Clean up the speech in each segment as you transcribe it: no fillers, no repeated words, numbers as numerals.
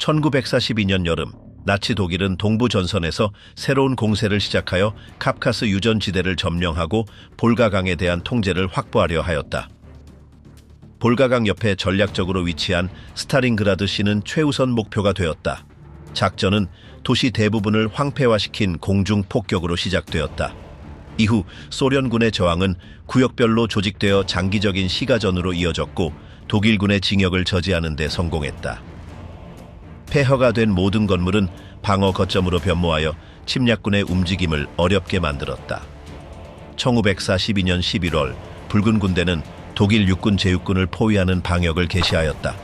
1942년 여름, 나치 독일은 동부 전선에서 새로운 공세를 시작하여 카프카스 유전지대를 점령하고 볼가강에 대한 통제를 확보하려 하였다. 볼가강 옆에 전략적으로 위치한 스타링그라드 시는 최우선 목표가 되었다. 작전은 도시 대부분을 황폐화시킨 공중 폭격으로 시작되었다. 이후 소련군의 저항은 구역별로 조직되어 장기적인 시가전으로 이어졌고 독일군의 진격을 저지하는 데 성공했다. 폐허가 된 모든 건물은 방어 거점으로 변모하여 침략군의 움직임을 어렵게 만들었다. 1942년 11월 붉은 군대는 독일 육군 제육군을 포위하는 방역을 개시하였다.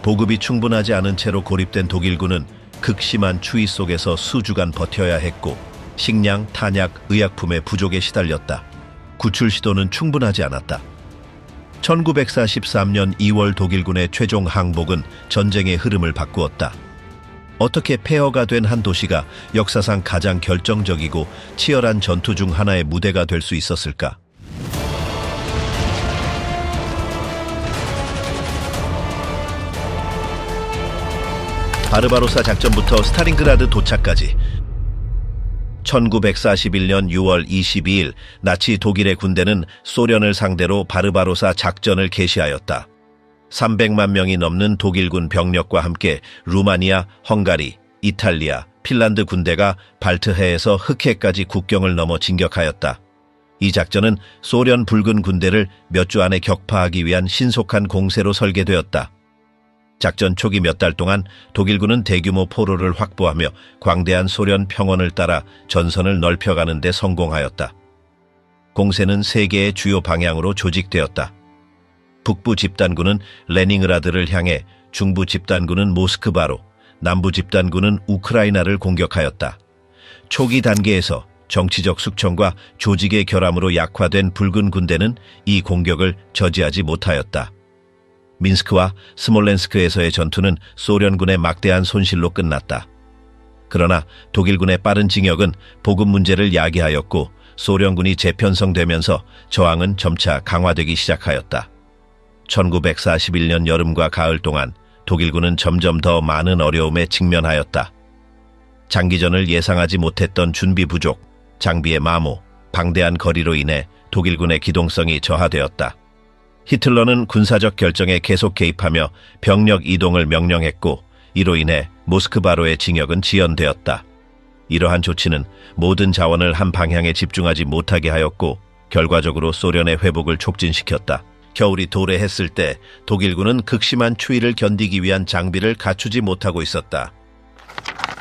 보급이 충분하지 않은 채로 고립된 독일군은 극심한 추위 속에서 수주간 버텨야 했고 식량, 탄약, 의약품의 부족에 시달렸다. 구출 시도는 충분하지 않았다. 1943년 2월 독일군의 최종 항복은 전쟁의 흐름을 바꾸었다. 어떻게 폐허가 된 한 도시가 역사상 가장 결정적이고 치열한 전투 중 하나의 무대가 될 수 있었을까? 바르바로사 작전부터 스타링그라드 도착까지 1941년 6월 22일 나치 독일의 군대는 소련을 상대로 바르바로사 작전을 개시하였다. 300만 명이 넘는 독일군 병력과 함께 루마니아, 헝가리, 이탈리아, 핀란드 군대가 발트해에서 흑해까지 국경을 넘어 진격하였다. 이 작전은 소련 붉은 군대를 몇 주 안에 격파하기 위한 신속한 공세로 설계되었다. 작전 초기 몇 달 동안 독일군은 대규모 포로를 확보하며 광대한 소련 평원을 따라 전선을 넓혀가는 데 성공하였다. 공세는 세 개의 주요 방향으로 조직되었다. 북부 집단군은 레닌그라드를 향해, 중부 집단군은 모스크바로, 남부 집단군은 우크라이나를 공격하였다. 초기 단계에서 정치적 숙청과 조직의 결함으로 약화된 붉은 군대는 이 공격을 저지하지 못하였다. 민스크와 스몰렌스크에서의 전투는 소련군의 막대한 손실로 끝났다. 그러나 독일군의 빠른 진격은 보급 문제를 야기하였고 소련군이 재편성되면서 저항은 점차 강화되기 시작하였다. 1941년 여름과 가을 동안 독일군은 점점 더 많은 어려움에 직면하였다. 장기전을 예상하지 못했던 준비 부족, 장비의 마모, 방대한 거리로 인해 독일군의 기동성이 저하되었다. 히틀러는 군사적 결정에 계속 개입하며 병력 이동을 명령했고 이로 인해 모스크바로의 진격은 지연되었다. 이러한 조치는 모든 자원을 한 방향에 집중하지 못하게 하였고 결과적으로 소련의 회복을 촉진시켰다. 겨울이 도래했을 때 독일군은 극심한 추위를 견디기 위한 장비를 갖추지 못하고 있었다.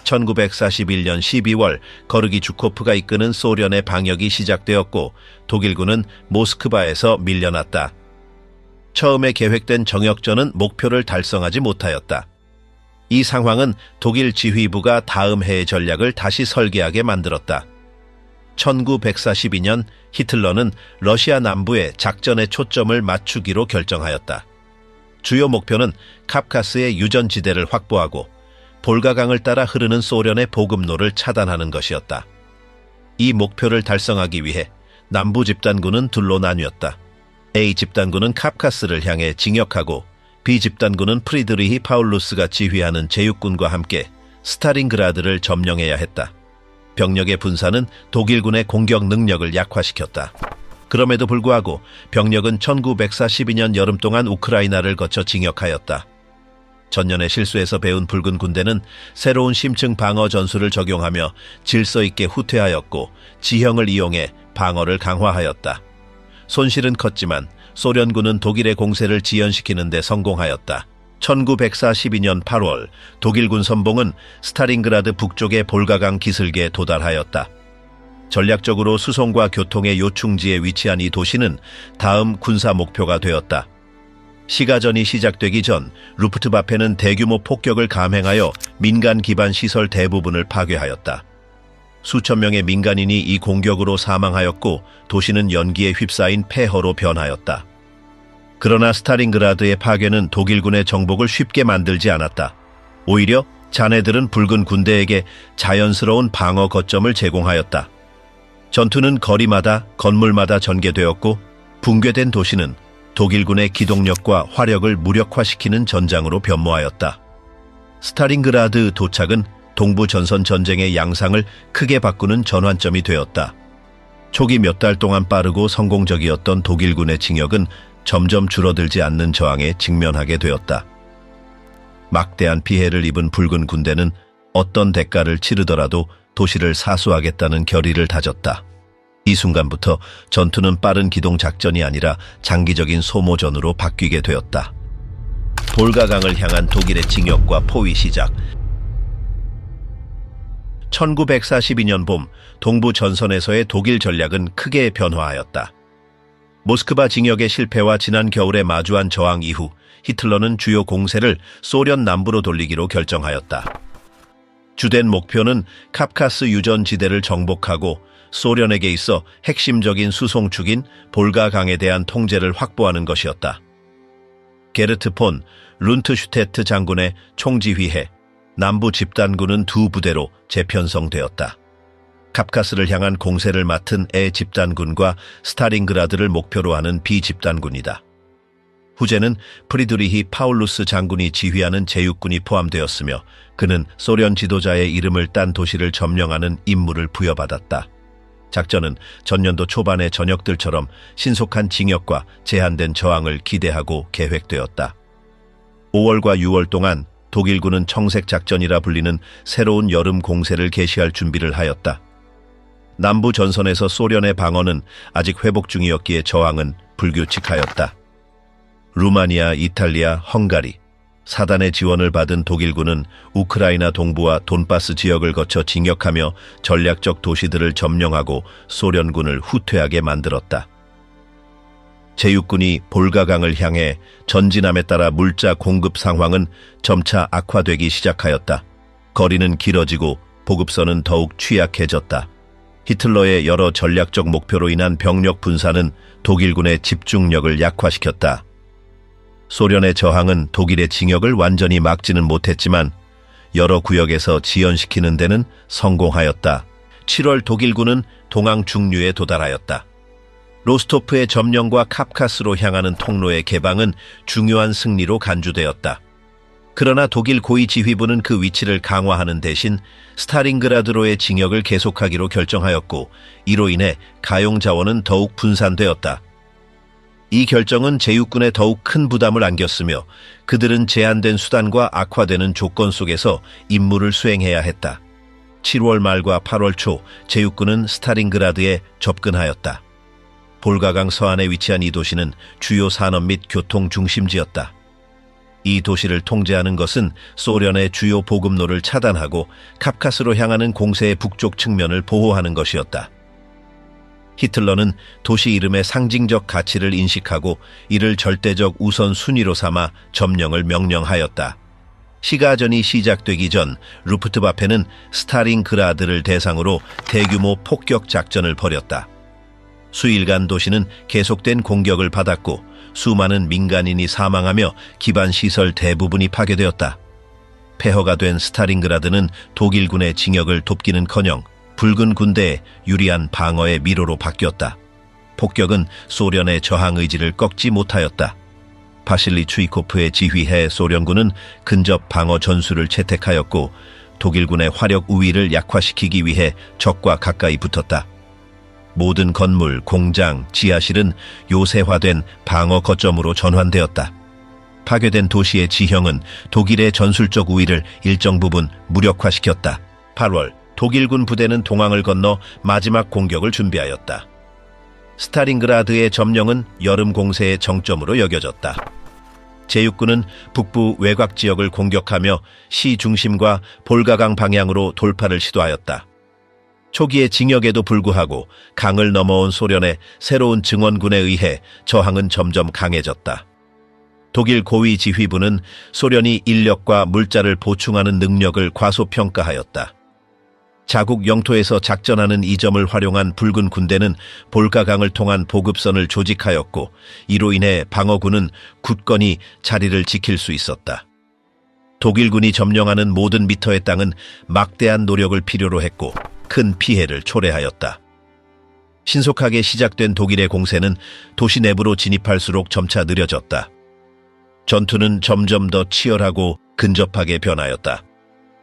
1941년 12월 거르기 주코프가 이끄는 소련의 방역이 시작되었고 독일군은 모스크바에서 밀려났다. 처음에 계획된 정역전은 목표를 달성하지 못하였다. 이 상황은 독일 지휘부가 다음 해의 전략을 다시 설계하게 만들었다. 1942년 히틀러는 러시아 남부에 작전의 초점을 맞추기로 결정하였다. 주요 목표는 카프카스의 유전지대를 확보하고 볼가강을 따라 흐르는 소련의 보급로를 차단하는 것이었다. 이 목표를 달성하기 위해 남부 집단군은 둘로 나뉘었다. A 집단군은 카프카스를 향해 진격하고 B 집단군은 프리드리히 파울루스가 지휘하는 제육군과 함께 스타링그라드를 점령해야 했다. 병력의 분산은 독일군의 공격 능력을 약화시켰다. 그럼에도 불구하고 병력은 1942년 여름 동안 우크라이나를 거쳐 진격하였다. 전년의 실수에서 배운 붉은 군대는 새로운 심층 방어 전술을 적용하며 질서 있게 후퇴하였고 지형을 이용해 방어를 강화하였다. 손실은 컸지만 소련군은 독일의 공세를 지연시키는 데 성공하였다. 1942년 8월 독일군 선봉은 스타링그라드 북쪽의 볼가강 기슭에 도달하였다. 전략적으로 수송과 교통의 요충지에 위치한 이 도시는 다음 군사 목표가 되었다. 시가전이 시작되기 전 루프트바페는 대규모 폭격을 감행하여 민간 기반 시설 대부분을 파괴하였다. 수천 명의 민간인이 이 공격으로 사망하였고 도시는 연기에 휩싸인 폐허로 변하였다. 그러나 스타링그라드의 파괴는 독일군의 정복을 쉽게 만들지 않았다. 오히려 자네들은 붉은 군대에게 자연스러운 방어 거점을 제공하였다. 전투는 거리마다 건물마다 전개되었고 붕괴된 도시는 독일군의 기동력과 화력을 무력화시키는 전장으로 변모하였다. 스타링그라드 도착은 동부 전선 전쟁의 양상을 크게 바꾸는 전환점이 되었다. 초기 몇 달 동안 빠르고 성공적이었던 독일군의 징역은 점점 줄어들지 않는 저항에 직면하게 되었다. 막대한 피해를 입은 붉은 군대는 어떤 대가를 치르더라도 도시를 사수하겠다는 결의를 다졌다. 이 순간부터 전투는 빠른 기동 작전이 아니라 장기적인 소모전으로 바뀌게 되었다. 볼가강을 향한 독일의 징역과 포위 시작. 1942년 봄 동부 전선에서의 독일 전략은 크게 변화하였다. 모스크바 징역의 실패와 지난 겨울에 마주한 저항 이후 히틀러는 주요 공세를 소련 남부로 돌리기로 결정하였다. 주된 목표는 카프카스 유전지대를 정복하고 소련에게 있어 핵심적인 수송축인 볼가강에 대한 통제를 확보하는 것이었다. 게르트 폰 룬트슈테트 장군의 총지휘해 남부 집단군은 두 부대로 재편성되었다. 카프카스를 향한 공세를 맡은 A 집단군과 스타링그라드를 목표로 하는 B 집단군이다. 후제는 프리드리히 파울루스 장군이 지휘하는 제6군이 포함되었으며 그는 소련 지도자의 이름을 딴 도시를 점령하는 임무를 부여받았다. 작전은 전년도 초반의 전역들처럼 신속한 징역과 제한된 저항을 기대하고 계획되었다. 5월과 6월 동안 독일군은 청색작전이라 불리는 새로운 여름 공세를 개시할 준비를 하였다. 남부 전선에서 소련의 방어는 아직 회복 중이었기에 저항은 불규칙하였다. 루마니아, 이탈리아, 헝가리, 사단의 지원을 받은 독일군은 우크라이나 동부와 돈바스 지역을 거쳐 진격하며 전략적 도시들을 점령하고 소련군을 후퇴하게 만들었다. 제6군이 볼가강을 향해 전진함에 따라 물자 공급 상황은 점차 악화되기 시작하였다. 거리는 길어지고 보급선은 더욱 취약해졌다. 히틀러의 여러 전략적 목표로 인한 병력 분산은 독일군의 집중력을 약화시켰다. 소련의 저항은 독일의 징역을 완전히 막지는 못했지만 여러 구역에서 지연시키는 데는 성공하였다. 7월 독일군은 동항 중류에 도달하였다. 로스토프의 점령과 카프카스로 향하는 통로의 개방은 중요한 승리로 간주되었다. 그러나 독일 고위 지휘부는 그 위치를 강화하는 대신 스타링그라드로의 징역을 계속하기로 결정하였고 이로 인해 가용 자원은 더욱 분산되었다. 이 결정은 제6군에 더욱 큰 부담을 안겼으며 그들은 제한된 수단과 악화되는 조건 속에서 임무를 수행해야 했다. 7월 말과 8월 초 제6군은 스타링그라드에 접근하였다. 볼가강 서안에 위치한 이 도시는 주요 산업 및 교통 중심지였다. 이 도시를 통제하는 것은 소련의 주요 보급로를 차단하고 카프카스로 향하는 공세의 북쪽 측면을 보호하는 것이었다. 히틀러는 도시 이름의 상징적 가치를 인식하고 이를 절대적 우선순위로 삼아 점령을 명령하였다. 시가전이 시작되기 전 루프트와페는 스타링그라드를 대상으로 대규모 폭격 작전을 벌였다. 수일간 도시는 계속된 공격을 받았고 수많은 민간인이 사망하며 기반 시설 대부분이 파괴되었다. 폐허가 된 스타링그라드는 독일군의 징역을 돕기는커녕 붉은 군대의 유리한 방어의 미로로 바뀌었다. 폭격은 소련의 저항 의지를 꺾지 못하였다. 바실리 추이코프의 지휘해 소련군은 근접 방어 전술을 채택하였고 독일군의 화력 우위를 약화시키기 위해 적과 가까이 붙었다. 모든 건물, 공장, 지하실은 요새화된 방어 거점으로 전환되었다. 파괴된 도시의 지형은 독일의 전술적 우위를 일정 부분 무력화시켰다. 8월 독일군 부대는 동항을 건너 마지막 공격을 준비하였다. 스타링그라드의 점령은 여름 공세의 정점으로 여겨졌다. 제6군은 북부 외곽 지역을 공격하며 시 중심과 볼가강 방향으로 돌파를 시도하였다. 초기의 징역에도 불구하고 강을 넘어온 소련의 새로운 증원군에 의해 저항은 점점 강해졌다. 독일 고위 지휘부는 소련이 인력과 물자를 보충하는 능력을 과소평가하였다. 자국 영토에서 작전하는 이 점을 활용한 붉은 군대는 볼가강을 통한 보급선을 조직하였고 이로 인해 방어군은 굳건히 자리를 지킬 수 있었다. 독일군이 점령하는 모든 미터의 땅은 막대한 노력을 필요로 했고 큰 피해를 초래하였다. 신속하게 시작된 독일의 공세는 도시 내부로 진입할수록 점차 느려졌다. 전투는 점점 더 치열하고 근접하게 변하였다.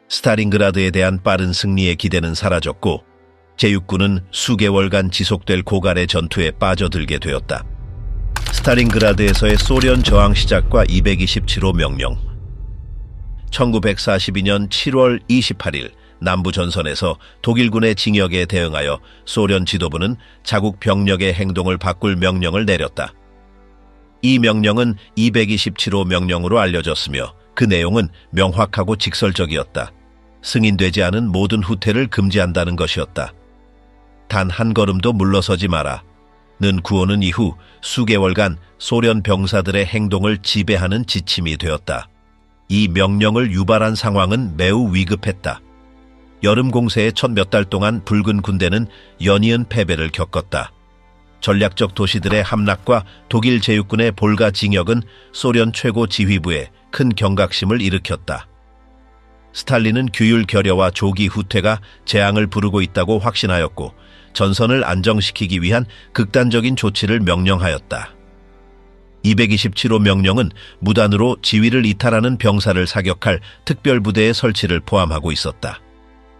스탈린그라드에 대한 빠른 승리의 기대는 사라졌고 제6군은 수개월간 지속될 고갈의 전투에 빠져들게 되었다. 스탈린그라드에서의 소련 저항 시작과 227호 명령. 1942년 7월 28일 남부 전선에서 독일군의 징역에 대응하여 소련 지도부는 자국 병력의 행동을 바꿀 명령을 내렸다. 이 명령은 227호 명령으로 알려졌으며 그 내용은 명확하고 직설적이었다. 승인되지 않은 모든 후퇴를 금지한다는 것이었다. 단 한 걸음도 물러서지 마라. 는 구호는 이후 수개월간 소련 병사들의 행동을 지배하는 지침이 되었다. 이 명령을 유발한 상황은 매우 위급했다. 여름 공세의 첫 몇 달 동안 붉은 군대는 연이은 패배를 겪었다. 전략적 도시들의 함락과 독일 제6군의 볼가 징역은 소련 최고 지휘부에 큰 경각심을 일으켰다. 스탈린은 규율 결여와 조기 후퇴가 재앙을 부르고 있다고 확신하였고 전선을 안정시키기 위한 극단적인 조치를 명령하였다. 227호 명령은 무단으로 지위를 이탈하는 병사를 사격할 특별부대의 설치를 포함하고 있었다.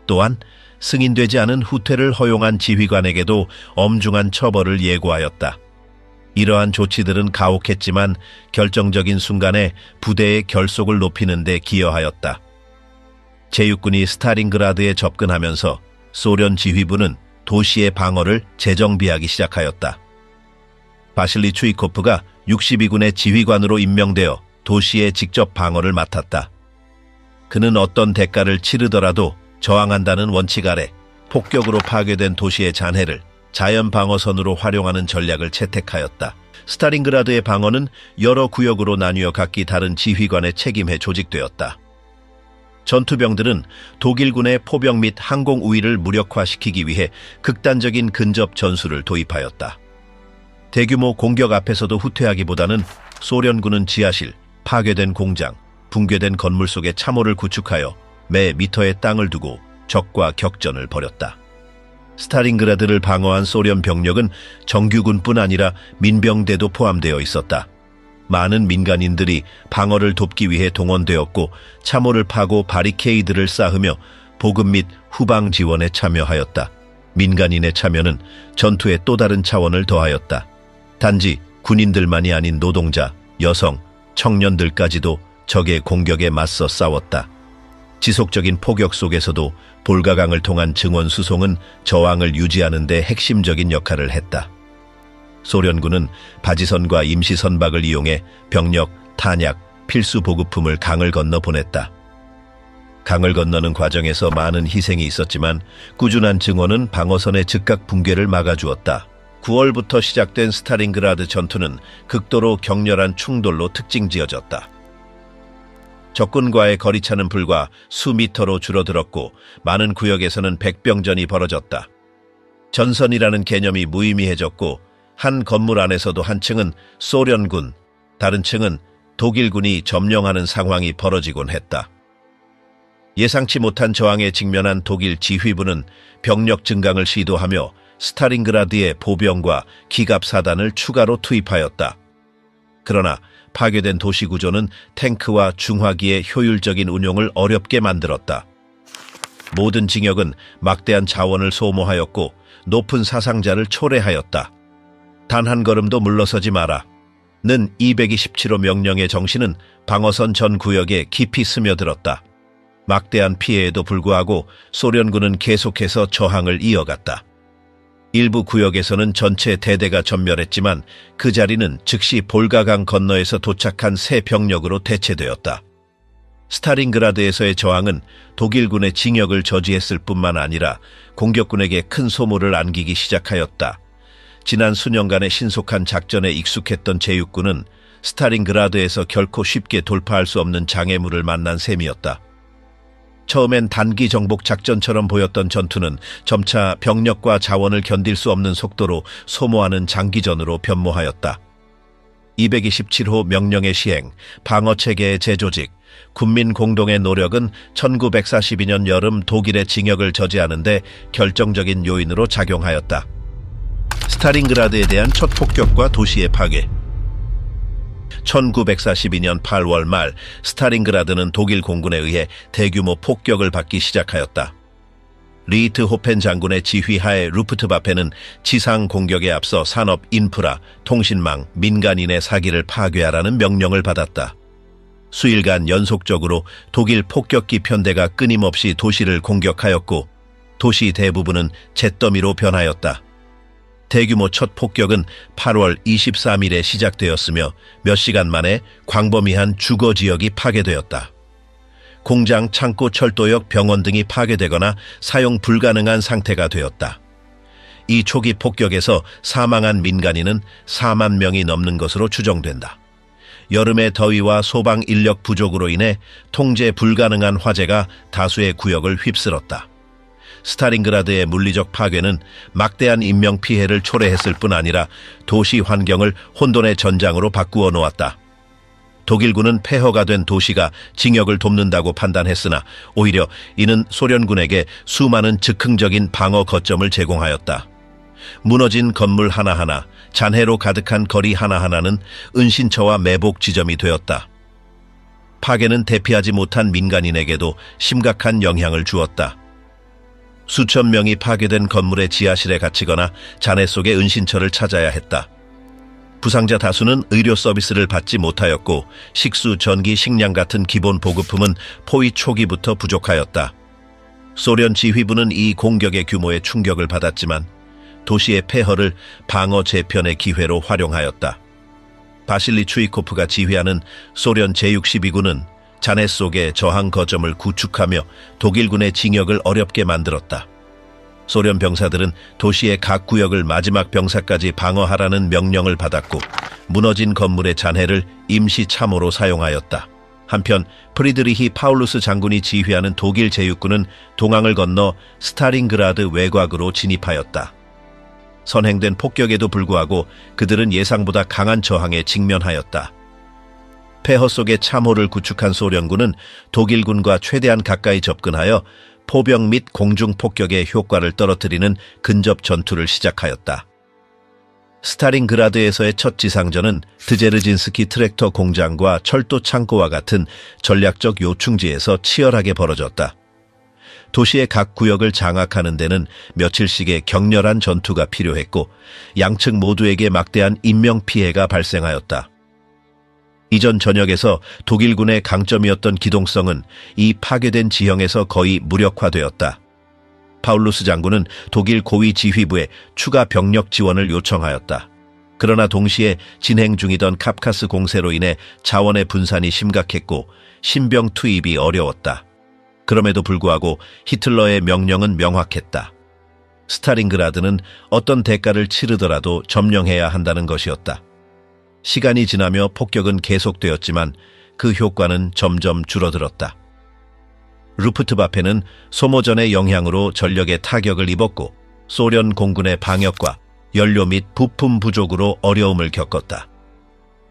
또한 승인되지 않은 후퇴를 허용한 지휘관에게도 엄중한 처벌을 예고하였다. 이러한 조치들은 가혹했지만 결정적인 순간에 부대의 결속을 높이는 데 기여하였다. 제6군이 스탈린그라드에 접근하면서 소련 지휘부는 도시의 방어를 재정비하기 시작하였다. 바실리 추이코프가 62군의 지휘관으로 임명되어 도시의 직접 방어를 맡았다. 그는 어떤 대가를 치르더라도 저항한다는 원칙 아래 폭격으로 파괴된 도시의 잔해를 자연 방어선으로 활용하는 전략을 채택하였다. 스탈린그라드의 방어는 여러 구역으로 나뉘어 각기 다른 지휘관의 책임에 조직되었다. 전투병들은 독일군의 포병 및 항공 우위를 무력화시키기 위해 극단적인 근접 전술을 도입하였다. 대규모 공격 앞에서도 후퇴하기보다는 소련군은 지하실, 파괴된 공장, 붕괴된 건물 속에 참호를 구축하여 매 미터의 땅을 두고 적과 격전을 벌였다. 스탈린그라드를 방어한 소련 병력은 정규군뿐 아니라 민병대도 포함되어 있었다. 많은 민간인들이 방어를 돕기 위해 동원되었고 참호를 파고 바리케이드를 쌓으며 보급 및 후방 지원에 참여하였다. 민간인의 참여는 전투에 또 다른 차원을 더하였다. 단지 군인들만이 아닌 노동자, 여성, 청년들까지도 적의 공격에 맞서 싸웠다. 지속적인 포격 속에서도 볼가강을 통한 증원 수송은 저항을 유지하는 데 핵심적인 역할을 했다. 소련군은 바지선과 임시선박을 이용해 병력, 탄약, 필수 보급품을 강을 건너 보냈다. 강을 건너는 과정에서 많은 희생이 있었지만 꾸준한 증원은 방어선의 즉각 붕괴를 막아주었다. 9월부터 시작된 스탈린그라드 전투는 극도로 격렬한 충돌로 특징지어졌다. 적군과의 거리차는 불과 수미터로 줄어들었고 많은 구역에서는 백병전이 벌어졌다. 전선이라는 개념이 무의미해졌고 한 건물 안에서도 한 층은 소련군, 다른 층은 독일군이 점령하는 상황이 벌어지곤 했다. 예상치 못한 저항에 직면한 독일 지휘부는 병력 증강을 시도하며 스탈린그라드의 보병과 기갑사단을 추가로 투입하였다. 그러나 파괴된 도시 구조는 탱크와 중화기의 효율적인 운용을 어렵게 만들었다. 모든 징역은 막대한 자원을 소모하였고 높은 사상자를 초래하였다. 단 한 걸음도 물러서지 마라. 는 227호 명령의 정신은 방어선 전 구역에 깊이 스며들었다. 막대한 피해에도 불구하고 소련군은 계속해서 저항을 이어갔다. 일부 구역에서는 전체 대대가 전멸했지만 그 자리는 즉시 볼가강 건너에서 도착한 새 병력으로 대체되었다. 스탈린그라드에서의 저항은 독일군의 징역을 저지했을 뿐만 아니라 공격군에게 큰 소모를 안기기 시작하였다. 지난 수년간의 신속한 작전에 익숙했던 제6군은 스탈린그라드에서 결코 쉽게 돌파할 수 없는 장애물을 만난 셈이었다. 처음엔 단기 정복 작전처럼 보였던 전투는 점차 병력과 자원을 견딜 수 없는 속도로 소모하는 장기전으로 변모하였다. 227호 명령의 시행, 방어체계의 재조직, 군민 공동의 노력은 1942년 여름 독일의 징역을 저지하는 데 결정적인 요인으로 작용하였다. 스탈린그라드에 대한 첫 폭격과 도시의 파괴. 1942년 8월 말 스타링그라드는 독일 공군에 의해 대규모 폭격을 받기 시작하였다. 리히트호펜 장군의 지휘하에 루프트와페는 지상 공격에 앞서 산업 인프라, 통신망, 민간인의 사기를 파괴하라는 명령을 받았다. 수일간 연속적으로 독일 폭격기 편대가 끊임없이 도시를 공격하였고 도시 대부분은 잿더미로 변하였다. 대규모 첫 폭격은 8월 23일에 시작되었으며 몇 시간 만에 광범위한 주거 지역이 파괴되었다. 공장, 창고, 철도역, 병원 등이 파괴되거나 사용 불가능한 상태가 되었다. 이 초기 폭격에서 사망한 민간인은 4만 명이 넘는 것으로 추정된다. 여름의 더위와 소방 인력 부족으로 인해 통제 불가능한 화재가 다수의 구역을 휩쓸었다. 스타링그라드의 물리적 파괴는 막대한 인명피해를 초래했을 뿐 아니라 도시 환경을 혼돈의 전장으로 바꾸어 놓았다. 독일군은 폐허가 된 도시가 징역을 돕는다고 판단했으나 오히려 이는 소련군에게 수많은 즉흥적인 방어 거점을 제공하였다. 무너진 건물 하나하나, 잔해로 가득한 거리 하나하나는 은신처와 매복 지점이 되었다. 파괴는 대피하지 못한 민간인에게도 심각한 영향을 주었다. 수천 명이 파괴된 건물의 지하실에 갇히거나 잔해 속의 은신처를 찾아야 했다. 부상자 다수는 의료 서비스를 받지 못하였고 식수, 전기, 식량 같은 기본 보급품은 포위 초기부터 부족하였다. 소련 지휘부는 이 공격의 규모에 충격을 받았지만 도시의 폐허를 방어 재편의 기회로 활용하였다. 바실리 추이코프가 지휘하는 소련 제62군은 잔해 속에 저항 거점을 구축하며 독일군의 징역을 어렵게 만들었다. 소련 병사들은 도시의 각 구역을 마지막 병사까지 방어하라는 명령을 받았고 무너진 건물의 잔해를 임시 참호로 사용하였다. 한편 프리드리히 파울루스 장군이 지휘하는 독일 제6군은 동항을 건너 스타링그라드 외곽으로 진입하였다. 선행된 폭격에도 불구하고 그들은 예상보다 강한 저항에 직면하였다. 폐허 속에 참호를 구축한 소련군은 독일군과 최대한 가까이 접근하여 포병 및 공중 폭격의 효과를 떨어뜨리는 근접 전투를 시작하였다. 스타링그라드에서의 첫 지상전은 드제르진스키 트랙터 공장과 철도 창고와 같은 전략적 요충지에서 치열하게 벌어졌다. 도시의 각 구역을 장악하는 데는 며칠씩의 격렬한 전투가 필요했고 양측 모두에게 막대한 인명피해가 발생하였다. 이전 전역에서 독일군의 강점이었던 기동성은 이 파괴된 지형에서 거의 무력화되었다. 파울루스 장군은 독일 고위 지휘부에 추가 병력 지원을 요청하였다. 그러나 동시에 진행 중이던 카프카스 공세로 인해 자원의 분산이 심각했고 신병 투입이 어려웠다. 그럼에도 불구하고 히틀러의 명령은 명확했다. 스타링그라드는 어떤 대가를 치르더라도 점령해야 한다는 것이었다. 시간이 지나며 폭격은 계속되었지만 그 효과는 점점 줄어들었다. 루프트와페는 소모전의 영향으로 전력에 타격을 입었고 소련 공군의 방역과 연료 및 부품 부족으로 어려움을 겪었다.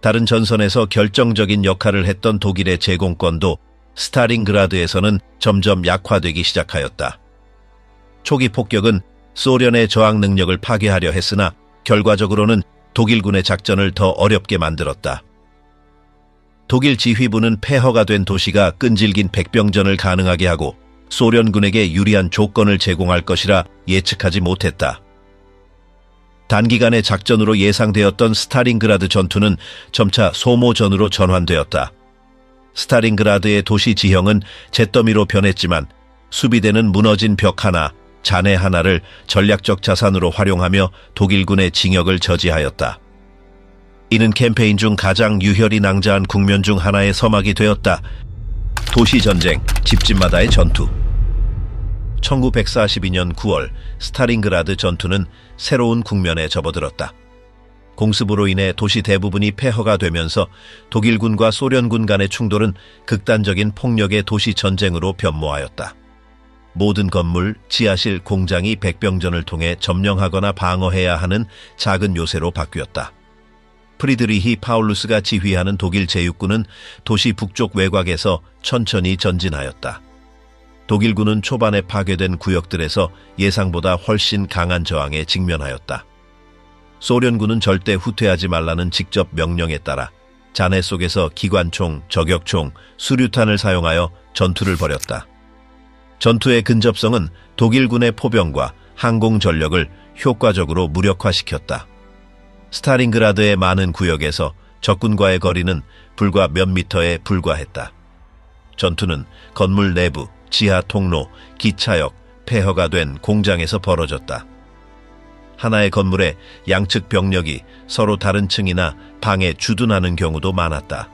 다른 전선에서 결정적인 역할을 했던 독일의 제공권도 스타링그라드에서는 점점 약화되기 시작하였다. 초기 폭격은 소련의 저항 능력을 파괴하려 했으나 결과적으로는 독일군의 작전을 더 어렵게 만들었다. 독일 지휘부는 폐허가 된 도시가 끈질긴 백병전을 가능하게 하고 소련군에게 유리한 조건을 제공할 것이라 예측하지 못했다. 단기간의 작전으로 예상되었던 스타링그라드 전투는 점차 소모전으로 전환되었다. 스타링그라드의 도시 지형은 잿더미로 변했지만 수비대는 무너진 벽 하나, 잔해 하나를 전략적 자산으로 활용하며 독일군의 징역을 저지하였다. 이는 캠페인 중 가장 유혈이 낭자한 국면 중 하나의 서막이 되었다. 도시전쟁, 집집마다의 전투. 1942년 9월 스타링그라드 전투는 새로운 국면에 접어들었다. 공습으로 인해 도시 대부분이 폐허가 되면서 독일군과 소련군 간의 충돌은 극단적인 폭력의 도시 전쟁으로 변모하였다. 모든 건물, 지하실, 공장이 백병전을 통해 점령하거나 방어해야 하는 작은 요새로 바뀌었다. 프리드리히 파울루스가 지휘하는 독일 제6군은 도시 북쪽 외곽에서 천천히 전진하였다. 독일군은 초반에 파괴된 구역들에서 예상보다 훨씬 강한 저항에 직면하였다. 소련군은 절대 후퇴하지 말라는 직접 명령에 따라 잔해 속에서 기관총, 저격총, 수류탄을 사용하여 전투를 벌였다. 전투의 근접성은 독일군의 포병과 항공 전력을 효과적으로 무력화시켰다. 스타린그라드의 많은 구역에서 적군과의 거리는 불과 몇 미터에 불과했다. 전투는 건물 내부, 지하 통로, 기차역, 폐허가 된 공장에서 벌어졌다. 하나의 건물에 양측 병력이 서로 다른 층이나 방에 주둔하는 경우도 많았다.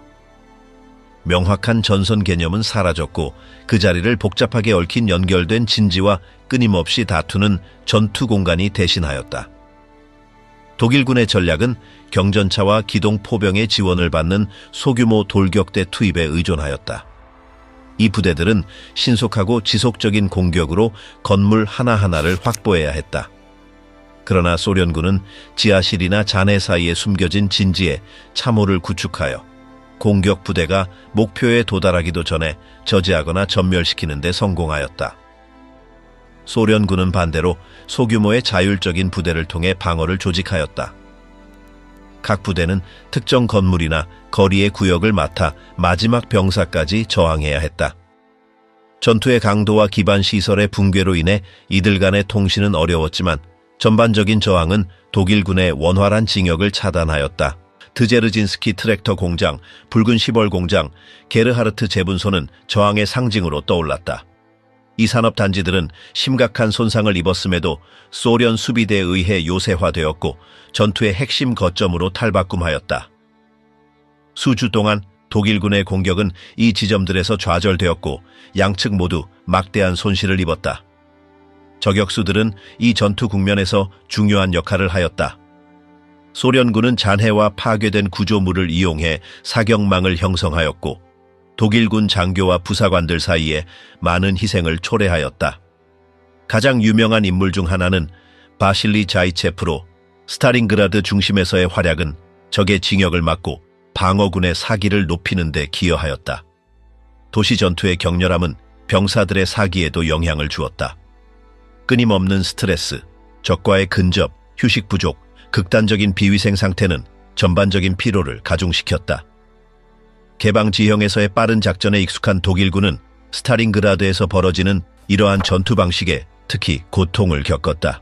명확한 전선 개념은 사라졌고 그 자리를 복잡하게 얽힌 연결된 진지와 끊임없이 다투는 전투 공간이 대신하였다. 독일군의 전략은 경전차와 기동 포병의 지원을 받는 소규모 돌격대 투입에 의존하였다. 이 부대들은 신속하고 지속적인 공격으로 건물 하나하나를 확보해야 했다. 그러나 소련군은 지하실이나 잔해 사이에 숨겨진 진지에 참호를 구축하여 공격 부대가 목표에 도달하기도 전에 저지하거나 전멸시키는 데 성공하였다. 소련군은 반대로 소규모의 자율적인 부대를 통해 방어를 조직하였다. 각 부대는 특정 건물이나 거리의 구역을 맡아 마지막 병사까지 저항해야 했다. 전투의 강도와 기반 시설의 붕괴로 인해 이들 간의 통신은 어려웠지만 전반적인 저항은 독일군의 원활한 징역을 차단하였다. 드제르진스키 트랙터 공장, 붉은 시벌 공장, 게르하르트 제분소는 저항의 상징으로 떠올랐다. 이 산업단지들은 심각한 손상을 입었음에도 소련 수비대에 의해 요새화되었고 전투의 핵심 거점으로 탈바꿈하였다. 수주 동안 독일군의 공격은 이 지점들에서 좌절되었고 양측 모두 막대한 손실을 입었다. 저격수들은 이 전투 국면에서 중요한 역할을 하였다. 소련군은 잔해와 파괴된 구조물을 이용해 사격망을 형성하였고 독일군 장교와 부사관들 사이에 많은 희생을 초래하였다. 가장 유명한 인물 중 하나는 바실리 자이체프로. 스타린그라드 중심에서의 활약은 적의 징역을 막고 방어군의 사기를 높이는 데 기여하였다. 도시 전투의 격렬함은 병사들의 사기에도 영향을 주었다. 끊임없는 스트레스, 적과의 근접, 휴식 부족, 극단적인 비위생 상태는 전반적인 피로를 가중시켰다. 개방 지형에서의 빠른 작전에 익숙한 독일군은 스타린그라드에서 벌어지는 이러한 전투 방식에 특히 고통을 겪었다.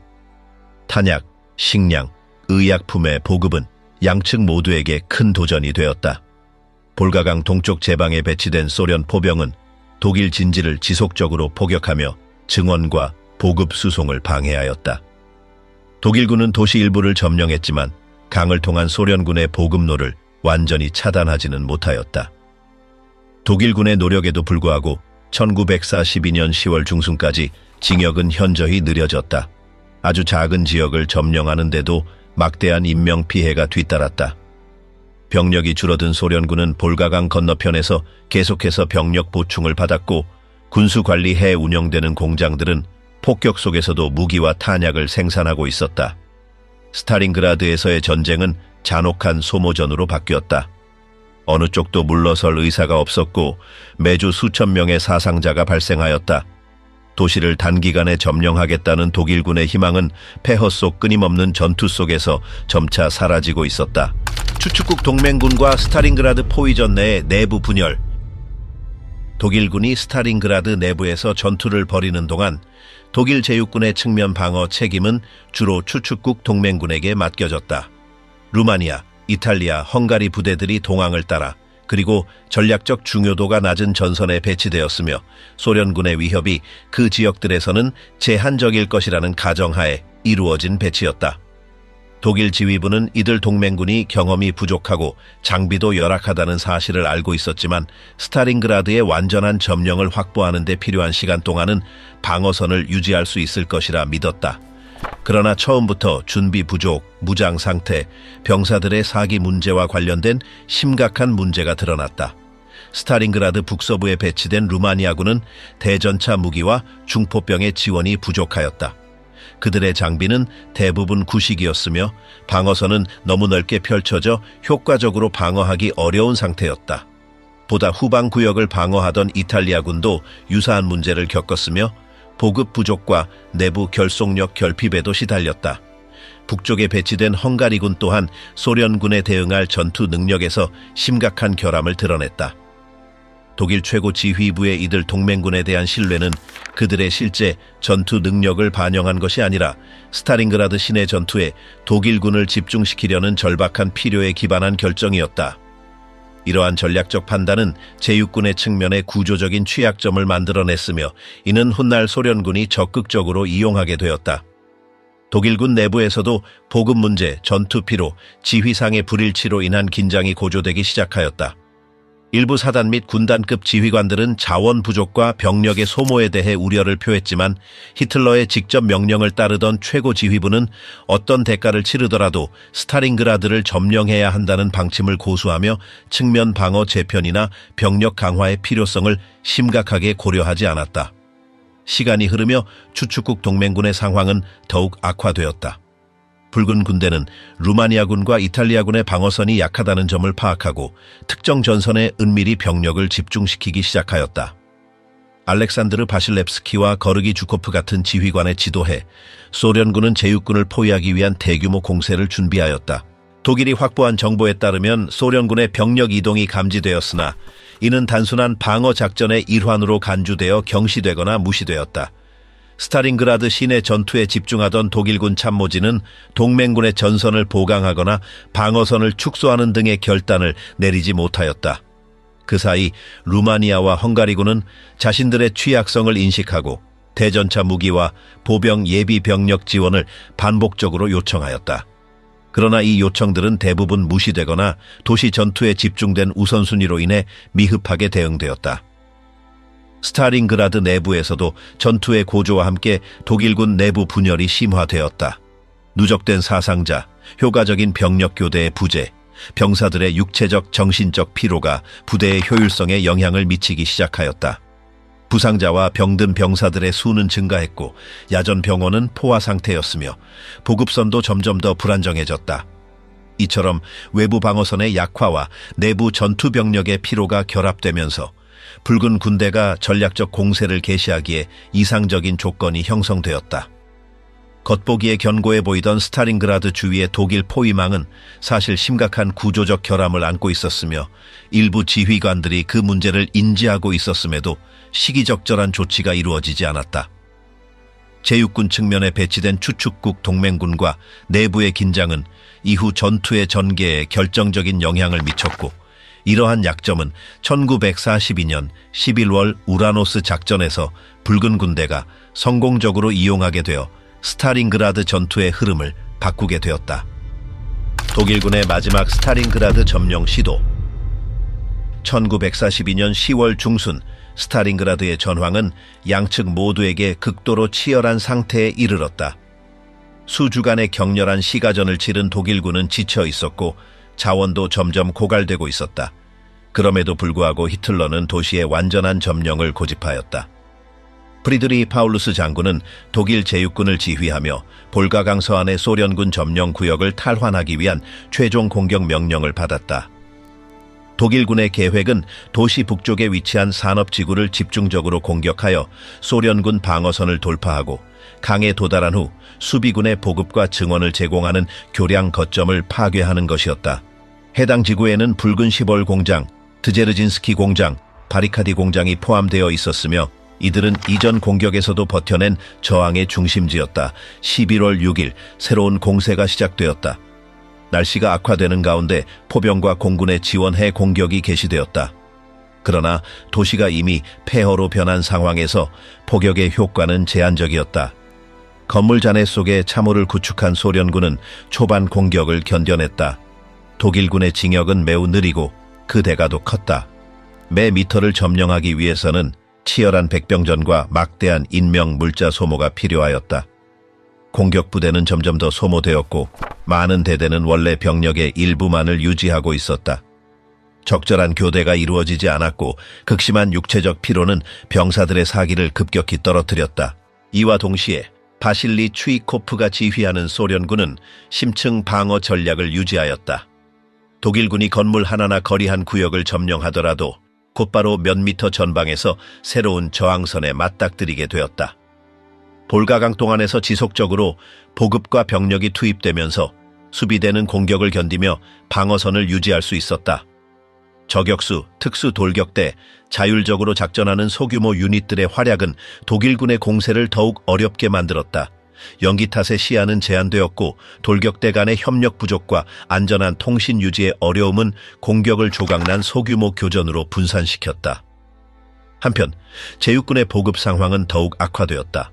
탄약, 식량, 의약품의 보급은 양측 모두에게 큰 도전이 되었다. 볼가강 동쪽 제방에 배치된 소련 포병은 독일 진지를 지속적으로 포격하며 증원과 보급 수송을 방해하였다. 독일군은 도시 일부를 점령했지만 강을 통한 소련군의 보급로를 완전히 차단하지는 못하였다. 독일군의 노력에도 불구하고 1942년 10월 중순까지 징역은 현저히 느려졌다. 아주 작은 지역을 점령하는데도 막대한 인명피해가 뒤따랐다. 병력이 줄어든 소련군은 볼가강 건너편에서 계속해서 병력 보충을 받았고 군수관리해 운영되는 공장들은 폭격 속에서도 무기와 탄약을 생산하고 있었다. 스타린그라드에서의 전쟁은 잔혹한 소모전으로 바뀌었다. 어느 쪽도 물러설 의사가 없었고 매주 수천 명의 사상자가 발생하였다. 도시를 단기간에 점령하겠다는 독일군의 희망은 폐허 속 끊임없는 전투 속에서 점차 사라지고 있었다. 추축국 동맹군과 스타린그라드 포위전 내의 내부 분열. 독일군이 스타린그라드 내부에서 전투를 벌이는 동안 독일 제육군의 측면 방어 책임은 주로 추축국 동맹군에게 맡겨졌다. 루마니아, 이탈리아, 헝가리 부대들이 동항을 따라 그리고 전략적 중요도가 낮은 전선에 배치되었으며 소련군의 위협이 그 지역들에서는 제한적일 것이라는 가정하에 이루어진 배치였다. 독일 지휘부는 이들 동맹군이 경험이 부족하고 장비도 열악하다는 사실을 알고 있었지만 스타린그라드의 완전한 점령을 확보하는 데 필요한 시간 동안은 방어선을 유지할 수 있을 것이라 믿었다. 그러나 처음부터 준비 부족, 무장 상태, 병사들의 사기 문제와 관련된 심각한 문제가 드러났다. 스타린그라드 북서부에 배치된 루마니아군은 대전차 무기와 중포병의 지원이 부족하였다. 그들의 장비는 대부분 구식이었으며 방어선은 너무 넓게 펼쳐져 효과적으로 방어하기 어려운 상태였다. 보다 후방 구역을 방어하던 이탈리아군도 유사한 문제를 겪었으며 보급 부족과 내부 결속력 결핍에도 시달렸다. 북쪽에 배치된 헝가리군 또한 소련군에 대응할 전투 능력에서 심각한 결함을 드러냈다. 독일 최고 지휘부의 이들 동맹군에 대한 신뢰는 그들의 실제 전투 능력을 반영한 것이 아니라 스탈린그라드 시내 전투에 독일군을 집중시키려는 절박한 필요에 기반한 결정이었다. 이러한 전략적 판단은 제6군의 측면에 구조적인 취약점을 만들어냈으며 이는 훗날 소련군이 적극적으로 이용하게 되었다. 독일군 내부에서도 보급 문제, 전투 피로, 지휘상의 불일치로 인한 긴장이 고조되기 시작하였다. 일부 사단 및 군단급 지휘관들은 자원 부족과 병력의 소모에 대해 우려를 표했지만 히틀러의 직접 명령을 따르던 최고 지휘부는 어떤 대가를 치르더라도 스탈린그라드를 점령해야 한다는 방침을 고수하며 측면 방어 재편이나 병력 강화의 필요성을 심각하게 고려하지 않았다. 시간이 흐르며 추축국 동맹군의 상황은 더욱 악화되었다. 붉은 군대는 루마니아군과 이탈리아군의 방어선이 약하다는 점을 파악하고 특정 전선에 은밀히 병력을 집중시키기 시작하였다. 알렉산드르 바실렙스키와 거르기 주코프 같은 지휘관의 지도해 소련군은 제6군을 포위하기 위한 대규모 공세를 준비하였다. 독일이 확보한 정보에 따르면 소련군의 병력 이동이 감지되었으나 이는 단순한 방어 작전의 일환으로 간주되어 경시되거나 무시되었다. 스탈린그라드 시내 전투에 집중하던 독일군 참모진은 동맹군의 전선을 보강하거나 방어선을 축소하는 등의 결단을 내리지 못하였다. 그 사이 루마니아와 헝가리군은 자신들의 취약성을 인식하고 대전차 무기와 보병 예비 병력 지원을 반복적으로 요청하였다. 그러나 이 요청들은 대부분 무시되거나 도시 전투에 집중된 우선순위로 인해 미흡하게 대응되었다. 스탈린그라드 내부에서도 전투의 고조와 함께 독일군 내부 분열이 심화되었다. 누적된 사상자, 효과적인 병력 교대의 부재, 병사들의 육체적, 정신적 피로가 부대의 효율성에 영향을 미치기 시작하였다. 부상자와 병든 병사들의 수는 증가했고 야전 병원은 포화 상태였으며 보급선도 점점 더 불안정해졌다. 이처럼 외부 방어선의 약화와 내부 전투 병력의 피로가 결합되면서 붉은 군대가 전략적 공세를 개시하기에 이상적인 조건이 형성되었다. 겉보기에 견고해 보이던 스탈린그라드 주위의 독일 포위망은 사실 심각한 구조적 결함을 안고 있었으며 일부 지휘관들이 그 문제를 인지하고 있었음에도 시기적절한 조치가 이루어지지 않았다. 제6군 측면에 배치된 추축국 동맹군과 내부의 긴장은 이후 전투의 전개에 결정적인 영향을 미쳤고 이러한 약점은 1942년 11월 우라노스 작전에서 붉은 군대가 성공적으로 이용하게 되어 스탈린그라드 전투의 흐름을 바꾸게 되었다. 독일군의 마지막 스탈린그라드 점령 시도 1942년 10월 중순 스탈린그라드의 전황은 양측 모두에게 극도로 치열한 상태에 이르렀다. 수주간의 격렬한 시가전을 치른 독일군은 지쳐 있었고 자원도 점점 고갈되고 있었다. 그럼에도 불구하고 히틀러는 도시의 완전한 점령을 고집하였다. 프리드리히 파울루스 장군은 독일 제6군을 지휘하며 볼가강 서안의 소련군 점령 구역을 탈환하기 위한 최종 공격 명령을 받았다. 독일군의 계획은 도시 북쪽에 위치한 산업지구를 집중적으로 공격하여 소련군 방어선을 돌파하고 강에 도달한 후 수비군의 보급과 증원을 제공하는 교량 거점을 파괴하는 것이었다. 해당 지구에는 붉은 시볼 공장, 드제르진스키 공장, 바리카디 공장이 포함되어 있었으며 이들은 이전 공격에서도 버텨낸 저항의 중심지였다. 11월 6일 새로운 공세가 시작되었다. 날씨가 악화되는 가운데 포병과 공군의 지원해 공격이 개시되었다. 그러나 도시가 이미 폐허로 변한 상황에서 포격의 효과는 제한적이었다. 건물 잔해 속에 참호를 구축한 소련군은 초반 공격을 견뎌냈다. 독일군의 징역은 매우 느리고 그 대가도 컸다. 매 미터를 점령하기 위해서는 치열한 백병전과 막대한 인명 물자 소모가 필요하였다. 공격 부대는 점점 더 소모되었고 많은 대대는 원래 병력의 일부만을 유지하고 있었다. 적절한 교대가 이루어지지 않았고 극심한 육체적 피로는 병사들의 사기를 급격히 떨어뜨렸다. 이와 동시에 바실리 추이코프가 지휘하는 소련군은 심층 방어 전략을 유지하였다. 독일군이 건물 하나나 거리 한 구역을 점령하더라도 곧바로 몇 미터 전방에서 새로운 저항선에 맞닥뜨리게 되었다. 볼가강 동안에서 지속적으로 보급과 병력이 투입되면서 수비대는 공격을 견디며 방어선을 유지할 수 있었다. 저격수, 특수 돌격대, 자율적으로 작전하는 소규모 유닛들의 활약은 독일군의 공세를 더욱 어렵게 만들었다. 연기 탓에 시야는 제한되었고 돌격대 간의 협력 부족과 안전한 통신 유지의 어려움은 공격을 조각난 소규모 교전으로 분산시켰다. 한편 제육군의 보급 상황은 더욱 악화되었다.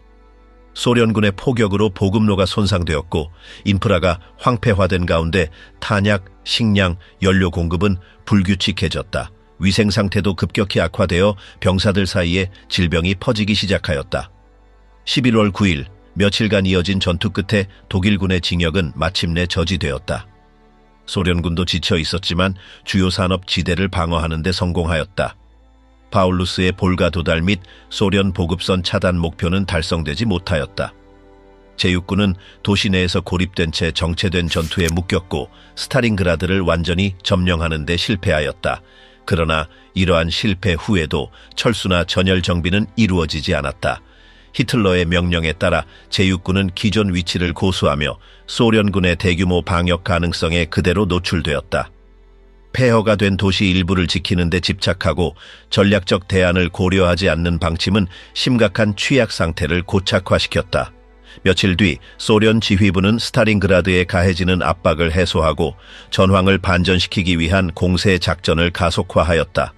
소련군의 포격으로 보급로가 손상되었고 인프라가 황폐화된 가운데 탄약, 식량, 연료 공급은 불규칙해졌다. 위생 상태도 급격히 악화되어 병사들 사이에 질병이 퍼지기 시작하였다. 11월 9일 며칠간 이어진 전투 끝에 독일군의 징역은 마침내 저지되었다. 소련군도 지쳐 있었지만 주요 산업 지대를 방어하는 데 성공하였다. 파울루스의 볼가 도달 및 소련 보급선 차단 목표는 달성되지 못하였다. 제육군은 도시 내에서 고립된 채 정체된 전투에 묶였고 스타링그라드를 완전히 점령하는 데 실패하였다. 그러나 이러한 실패 후에도 철수나 전열 정비는 이루어지지 않았다. 히틀러의 명령에 따라 제육군은 기존 위치를 고수하며 소련군의 대규모 방역 가능성에 그대로 노출되었다. 폐허가 된 도시 일부를 지키는 데 집착하고 전략적 대안을 고려하지 않는 방침은 심각한 취약 상태를 고착화시켰다. 며칠 뒤 소련 지휘부는 스타링그라드에 가해지는 압박을 해소하고 전황을 반전시키기 위한 공세 작전을 가속화하였다.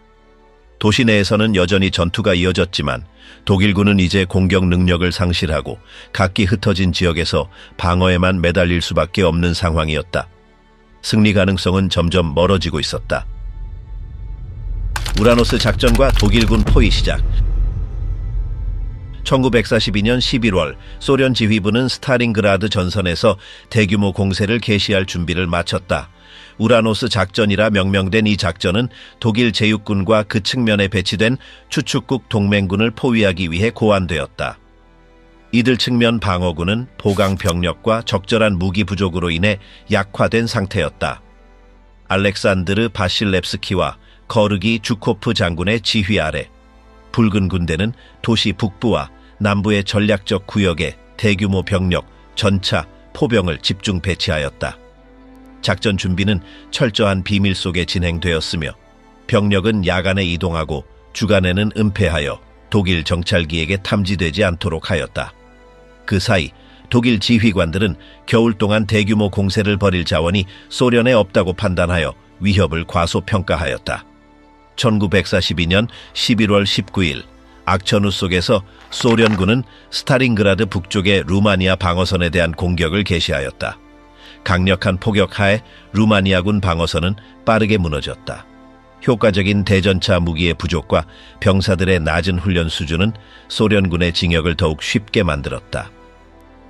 도시 내에서는 여전히 전투가 이어졌지만 독일군은 이제 공격 능력을 상실하고 각기 흩어진 지역에서 방어에만 매달릴 수밖에 없는 상황이었다. 승리 가능성은 점점 멀어지고 있었다. 우라노스 작전과 독일군 포위 시작. 1942년 11월 소련 지휘부는 스타링그라드 전선에서 대규모 공세를 개시할 준비를 마쳤다. 우라노스 작전이라 명명된 이 작전은 독일 제육군과 그 측면에 배치된 추축국 동맹군을 포위하기 위해 고안되었다. 이들 측면 방어군은 보강 병력과 적절한 무기 부족으로 인해 약화된 상태였다. 알렉산드르 바실렙스키와 거르기 주코프 장군의 지휘 아래 붉은 군대는 도시 북부와 남부의 전략적 구역에 대규모 병력, 전차, 포병을 집중 배치하였다. 작전 준비는 철저한 비밀 속에 진행되었으며 병력은 야간에 이동하고 주간에는 은폐하여 독일 정찰기에게 탐지되지 않도록 하였다. 그 사이 독일 지휘관들은 겨울 동안 대규모 공세를 벌일 자원이 소련에 없다고 판단하여 위협을 과소평가하였다. 1942년 11월 19일 악천후 속에서 소련군은 스타링그라드 북쪽의 루마니아 방어선에 대한 공격을 개시하였다. 강력한 포격 하에 루마니아군 방어선은 빠르게 무너졌다. 효과적인 대전차 무기의 부족과 병사들의 낮은 훈련 수준은 소련군의 징역을 더욱 쉽게 만들었다.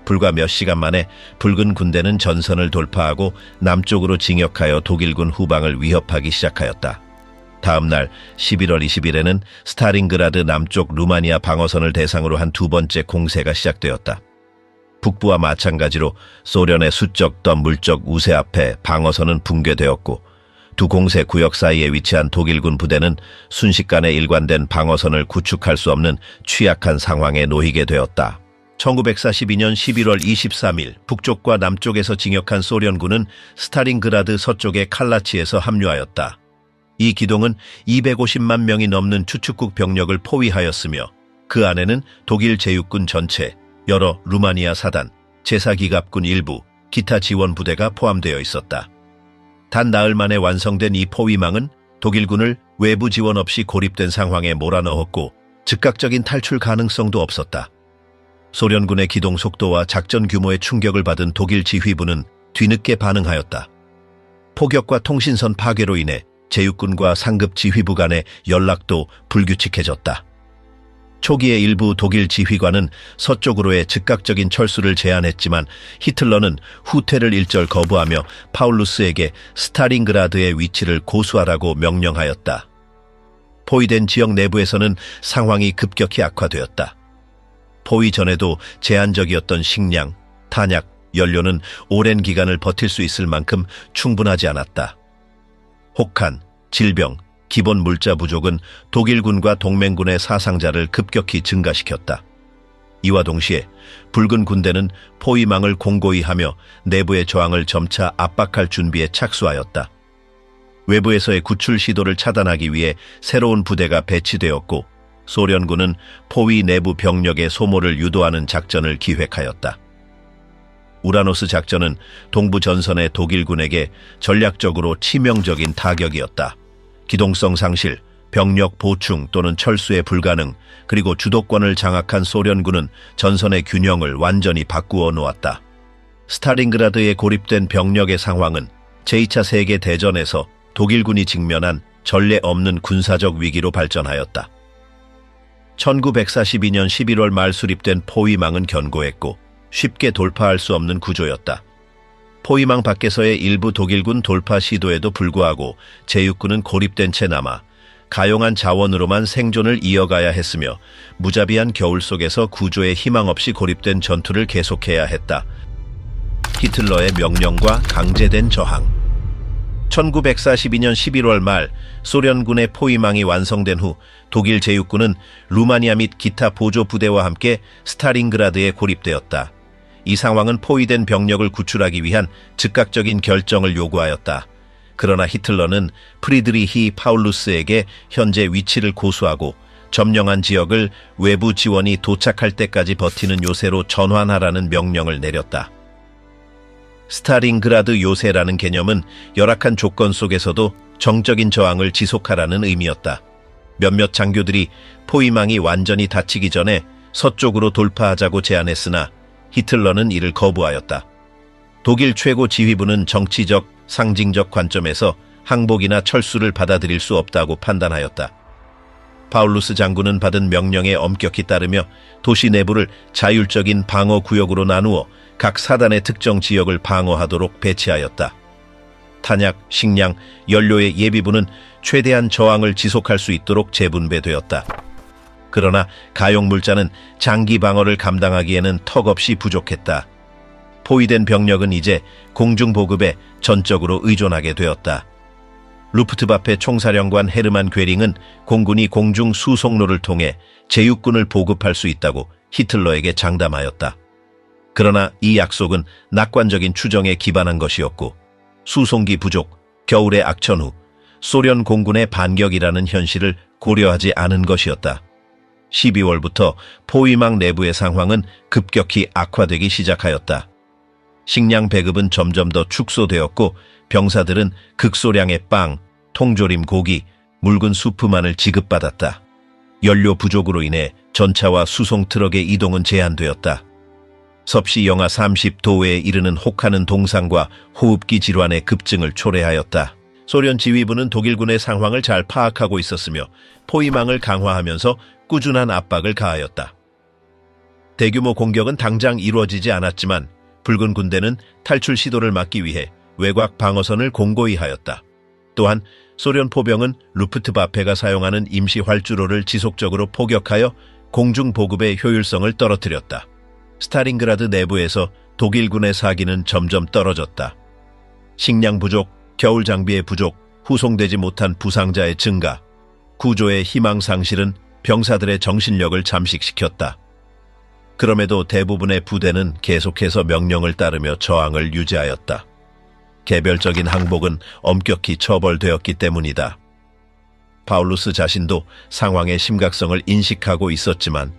불과 몇 시간 만에 붉은 군대는 전선을 돌파하고 남쪽으로 진격하여 독일군 후방을 위협하기 시작하였다. 다음 날 11월 20일에는 스타링그라드 남쪽 루마니아 방어선을 대상으로 한 두 번째 공세가 시작되었다. 북부와 마찬가지로 소련의 수적 더 물적 우세 앞에 방어선은 붕괴되었고 두 공세 구역 사이에 위치한 독일군 부대는 순식간에 일관된 방어선을 구축할 수 없는 취약한 상황에 놓이게 되었다. 1942년 11월 23일 북쪽과 남쪽에서 진격한 소련군은 스타링그라드 서쪽의 칼라치에서 합류하였다. 이 기동은 250만 명이 넘는 추축국 병력을 포위하였으며 그 안에는 독일 제육군 전체, 여러 루마니아 사단, 제사기갑군 일부, 기타 지원 부대가 포함되어 있었다. 단 나흘 만에 완성된 이 포위망은 독일군을 외부 지원 없이 고립된 상황에 몰아넣었고 즉각적인 탈출 가능성도 없었다. 소련군의 기동 속도와 작전 규모의 충격을 받은 독일 지휘부는 뒤늦게 반응하였다. 포격과 통신선 파괴로 인해 제육군과 상급 지휘부 간의 연락도 불규칙해졌다. 초기에 일부 독일 지휘관은 서쪽으로의 즉각적인 철수를 제안했지만 히틀러는 후퇴를 일절 거부하며 파울루스에게 스타링그라드의 위치를 고수하라고 명령하였다. 포위된 지역 내부에서는 상황이 급격히 악화되었다. 포위 전에도 제한적이었던 식량, 탄약, 연료는 오랜 기간을 버틸 수 있을 만큼 충분하지 않았다. 혹한, 질병, 기본 물자 부족은 독일군과 동맹군의 사상자를 급격히 증가시켰다. 이와 동시에 붉은 군대는 포위망을 공고히 하며 내부의 저항을 점차 압박할 준비에 착수하였다. 외부에서의 구출 시도를 차단하기 위해 새로운 부대가 배치되었고 소련군은 포위 내부 병력의 소모를 유도하는 작전을 기획하였다. 우라노스 작전은 동부 전선의 독일군에게 전략적으로 치명적인 타격이었다. 기동성 상실, 병력 보충 또는 철수의 불가능, 그리고 주도권을 장악한 소련군은 전선의 균형을 완전히 바꾸어 놓았다. 스탈린그라드에 고립된 병력의 상황은 제2차 세계대전에서 독일군이 직면한 전례 없는 군사적 위기로 발전하였다. 1942년 11월 말 수립된 포위망은 견고했고 쉽게 돌파할 수 없는 구조였다. 포위망 밖에서의 일부 독일군 돌파 시도에도 불구하고 제6군은 고립된 채 남아 가용한 자원으로만 생존을 이어가야 했으며 무자비한 겨울 속에서 구조에 희망 없이 고립된 전투를 계속해야 했다. 히틀러의 명령과 강제된 저항. 1942년 11월 말 소련군의 포위망이 완성된 후 독일 제6군은 루마니아 및 기타 보조 부대와 함께 스탈린그라드에 고립되었다. 이 상황은 포위된 병력을 구출하기 위한 즉각적인 결정을 요구하였다. 그러나 히틀러는 프리드리히 파울루스에게 현재 위치를 고수하고 점령한 지역을 외부 지원이 도착할 때까지 버티는 요새로 전환하라는 명령을 내렸다. 스탈린그라드 요새라는 개념은 열악한 조건 속에서도 정적인 저항을 지속하라는 의미였다. 몇몇 장교들이 포위망이 완전히 닫히기 전에 서쪽으로 돌파하자고 제안했으나 히틀러는 이를 거부하였다. 독일 최고 지휘부는 정치적, 상징적 관점에서 항복이나 철수를 받아들일 수 없다고 판단하였다. 파울루스 장군은 받은 명령에 엄격히 따르며 도시 내부를 자율적인 방어 구역으로 나누어 각 사단의 특정 지역을 방어하도록 배치하였다. 탄약, 식량, 연료의 예비부는 최대한 저항을 지속할 수 있도록 재분배되었다. 그러나 가용물자는 장기 방어를 감당하기에는 턱없이 부족했다. 포위된 병력은 이제 공중보급에 전적으로 의존하게 되었다. 루프트바페 총사령관 헤르만 괴링은 공군이 공중 수송로를 통해 제6군을 보급할 수 있다고 히틀러에게 장담하였다. 그러나 이 약속은 낙관적인 추정에 기반한 것이었고 수송기 부족, 겨울의 악천 후 소련 공군의 반격이라는 현실을 고려하지 않은 것이었다. 12월부터 포위망 내부의 상황은 급격히 악화되기 시작하였다. 식량 배급은 점점 더 축소되었고 병사들은 극소량의 빵, 통조림 고기, 묽은 수프만을 지급받았다. 연료 부족으로 인해 전차와 수송 트럭의 이동은 제한되었다. 섭씨 영하 30도에 이르는 혹하는 동상과 호흡기 질환의 급증을 초래하였다. 소련 지휘부는 독일군의 상황을 잘 파악하고 있었으며 포위망을 강화하면서 꾸준한 압박을 가하였다. 대규모 공격은 당장 이루어지지 않았지만 붉은 군대는 탈출 시도를 막기 위해 외곽 방어선을 공고히 하였다. 또한 소련 포병은 루프트바페가 사용하는 임시 활주로를 지속적으로 포격하여 공중 보급의 효율성을 떨어뜨렸다. 스탈린그라드 내부에서 독일군의 사기는 점점 떨어졌다. 식량 부족, 겨울 장비의 부족, 후송되지 못한 부상자의 증가, 구조의 희망 상실은 병사들의 정신력을 잠식시켰다. 그럼에도 대부분의 부대는 계속해서 명령을 따르며 저항을 유지하였다. 개별적인 항복은 엄격히 처벌되었기 때문이다. 파울루스 자신도 상황의 심각성을 인식하고 있었지만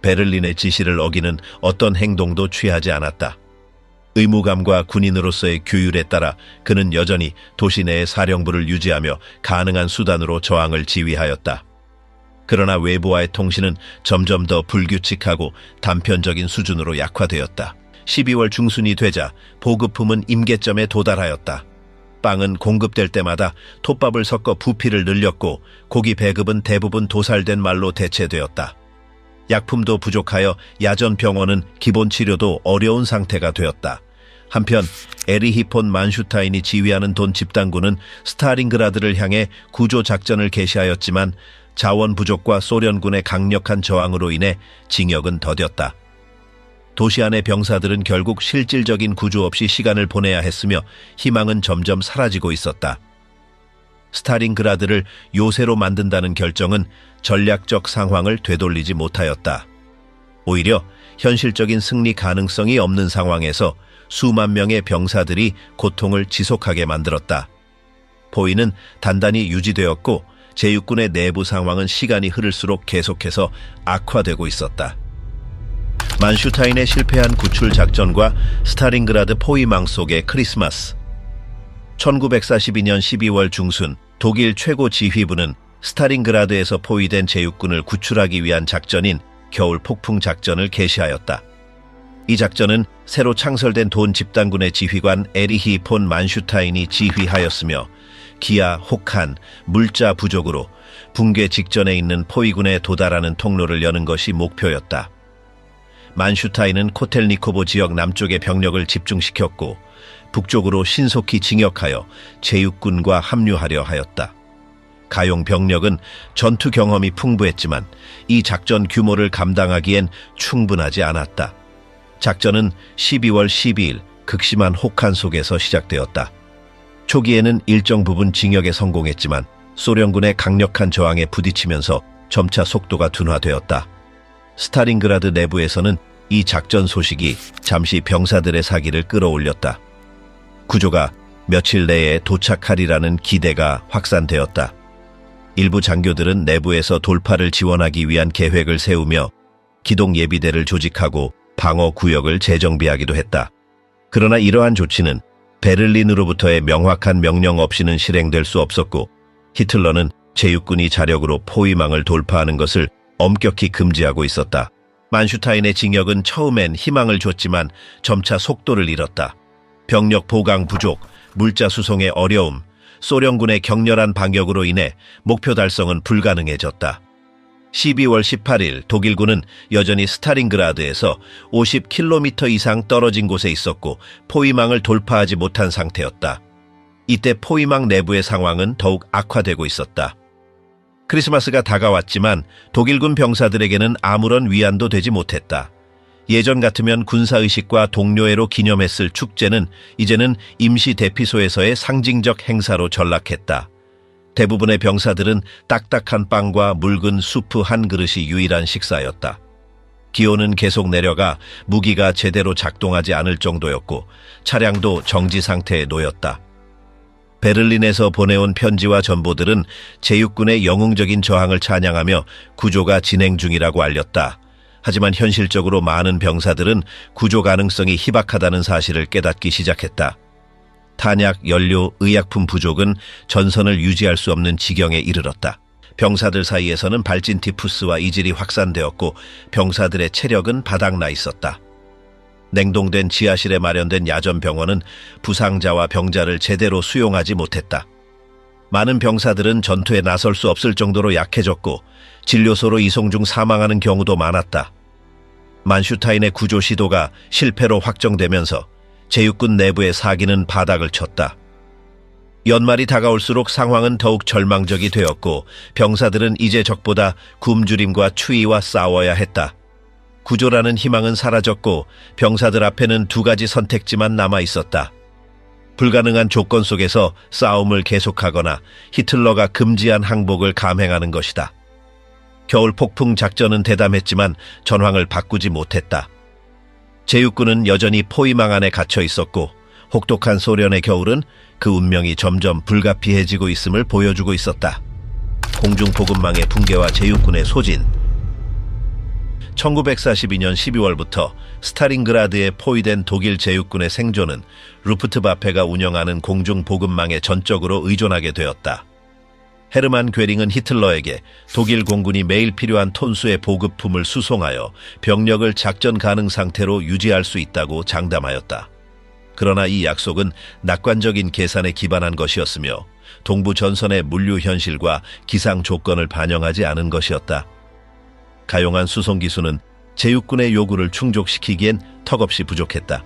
베를린의 지시를 어기는 어떤 행동도 취하지 않았다. 의무감과 군인으로서의 규율에 따라 그는 여전히 도시 내의 사령부를 유지하며 가능한 수단으로 저항을 지휘하였다. 그러나 외부와의 통신은 점점 더 불규칙하고 단편적인 수준으로 약화되었다. 12월 중순이 되자 보급품은 임계점에 도달하였다. 빵은 공급될 때마다 톱밥을 섞어 부피를 늘렸고 고기 배급은 대부분 도살된 말로 대체되었다. 약품도 부족하여 야전 병원은 기본 치료도 어려운 상태가 되었다. 한편 에리히 폰 만슈타인이 지휘하는 돈 집단군은 스탈린그라드를 향해 구조 작전을 개시하였지만 자원 부족과 소련군의 강력한 저항으로 인해 징역은 더뎠다. 도시 안의 병사들은 결국 실질적인 구조 없이 시간을 보내야 했으며 희망은 점점 사라지고 있었다. 스탈린그라드를 요새로 만든다는 결정은 전략적 상황을 되돌리지 못하였다. 오히려 현실적인 승리 가능성이 없는 상황에서 수만 명의 병사들이 고통을 지속하게 만들었다. 포위는 단단히 유지되었고 제육군의 내부 상황은 시간이 흐를수록 계속해서 악화되고 있었다. 만슈타인의 실패한 구출 작전과 스타링그라드 포위망 속의 크리스마스. 1942년 12월 중순 독일 최고 지휘부는 스타링그라드에서 포위된 제육군을 구출하기 위한 작전인 겨울 폭풍 작전을 개시하였다. 이 작전은 새로 창설된 돈 집단군의 지휘관 에리히 폰 만슈타인이 지휘하였으며 기아, 혹한, 물자 부족으로 붕괴 직전에 있는 포위군에 도달하는 통로를 여는 것이 목표였다. 만슈타인은 코텔니코보 지역 남쪽의 병력을 집중시켰고 북쪽으로 신속히 진격하여 제육군과 합류하려 하였다. 가용 병력은 전투 경험이 풍부했지만 이 작전 규모를 감당하기엔 충분하지 않았다. 작전은 12월 12일 극심한 혹한 속에서 시작되었다. 초기에는 일정 부분 진격에 성공했지만 소련군의 강력한 저항에 부딪히면서 점차 속도가 둔화되었다. 스타링그라드 내부에서는 이 작전 소식이 잠시 병사들의 사기를 끌어올렸다. 구조가 며칠 내에 도착하리라는 기대가 확산되었다. 일부 장교들은 내부에서 돌파를 지원하기 위한 계획을 세우며 기동 예비대를 조직하고 방어 구역을 재정비하기도 했다. 그러나 이러한 조치는 베를린으로부터의 명확한 명령 없이는 실행될 수 없었고 히틀러는 제육군이 자력으로 포위망을 돌파하는 것을 엄격히 금지하고 있었다. 만슈타인의 징역은 처음엔 희망을 줬지만 점차 속도를 잃었다. 병력 보강 부족, 물자 수송의 어려움, 소련군의 격렬한 반격으로 인해 목표 달성은 불가능해졌다. 12월 18일 독일군은 여전히 스타링그라드에서 50km 이상 떨어진 곳에 있었고 포위망을 돌파하지 못한 상태였다. 이때 포위망 내부의 상황은 더욱 악화되고 있었다. 크리스마스가 다가왔지만 독일군 병사들에게는 아무런 위안도 되지 못했다. 예전 같으면 군사의식과 동료애로 기념했을 축제는 이제는 임시 대피소에서의 상징적 행사로 전락했다. 대부분의 병사들은 딱딱한 빵과 묽은 수프 한 그릇이 유일한 식사였다. 기온은 계속 내려가 무기가 제대로 작동하지 않을 정도였고 차량도 정지 상태에 놓였다. 베를린에서 보내온 편지와 전보들은 제육군의 영웅적인 저항을 찬양하며 구조가 진행 중이라고 알렸다. 하지만 현실적으로 많은 병사들은 구조 가능성이 희박하다는 사실을 깨닫기 시작했다. 탄약, 연료, 의약품 부족은 전선을 유지할 수 없는 지경에 이르렀다. 병사들 사이에서는 발진 티푸스와 이질이 확산되었고 병사들의 체력은 바닥나 있었다. 냉동된 지하실에 마련된 야전병원은 부상자와 병자를 제대로 수용하지 못했다. 많은 병사들은 전투에 나설 수 없을 정도로 약해졌고 진료소로 이송 중 사망하는 경우도 많았다. 만슈타인의 구조 시도가 실패로 확정되면서 제육군 내부의 사기는 바닥을 쳤다. 연말이 다가올수록 상황은 더욱 절망적이 되었고 병사들은 이제 적보다 굶주림과 추위와 싸워야 했다. 구조라는 희망은 사라졌고 병사들 앞에는 두 가지 선택지만 남아 있었다. 불가능한 조건 속에서 싸움을 계속하거나 히틀러가 금지한 항복을 감행하는 것이다. 겨울 폭풍 작전은 대담했지만 전황을 바꾸지 못했다. 제육군은 여전히 포위망 안에 갇혀 있었고 혹독한 소련의 겨울은 그 운명이 점점 불가피해지고 있음을 보여주고 있었다. 공중보급망의 붕괴와 제육군의 소진. 1942년 12월부터 스타링그라드에 포위된 독일 제육군의 생존은 루프트바페가 운영하는 공중보급망에 전적으로 의존하게 되었다. 헤르만 괴링은 히틀러에게 독일 공군이 매일 필요한 톤수의 보급품을 수송하여 병력을 작전 가능 상태로 유지할 수 있다고 장담하였다. 그러나 이 약속은 낙관적인 계산에 기반한 것이었으며 동부 전선의 물류 현실과 기상 조건을 반영하지 않은 것이었다. 가용한 수송 기수는 제육군의 요구를 충족시키기엔 턱없이 부족했다.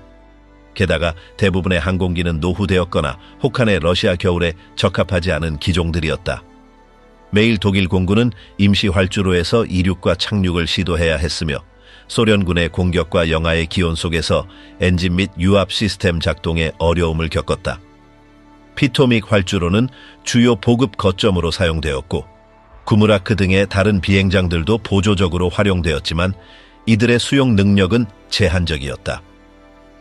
게다가 대부분의 항공기는 노후되었거나 혹한의 러시아 겨울에 적합하지 않은 기종들이었다. 매일 독일 공군은 임시 활주로에서 이륙과 착륙을 시도해야 했으며 소련군의 공격과 영하의 기온 속에서 엔진 및 유압 시스템 작동에 어려움을 겪었다. 피토믹 활주로는 주요 보급 거점으로 사용되었고 구무라크 등의 다른 비행장들도 보조적으로 활용되었지만 이들의 수용 능력은 제한적이었다.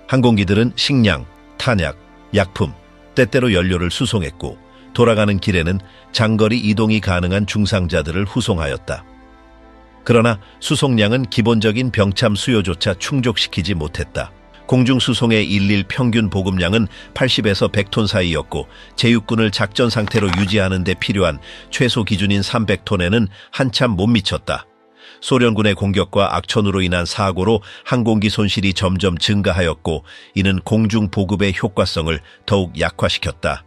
항공기들은 식량, 탄약, 약품, 때때로 연료를 수송했고 돌아가는 길에는 장거리 이동이 가능한 중상자들을 후송하였다. 그러나 수송량은 기본적인 병참 수요조차 충족시키지 못했다. 공중수송의 일일 평균 보급량은 80에서 100톤 사이였고 제육군을 작전 상태로 유지하는 데 필요한 최소 기준인 300톤에는 한참 못 미쳤다. 소련군의 공격과 악천후로 인한 사고로 항공기 손실이 점점 증가하였고 이는 공중 보급의 효과성을 더욱 약화시켰다.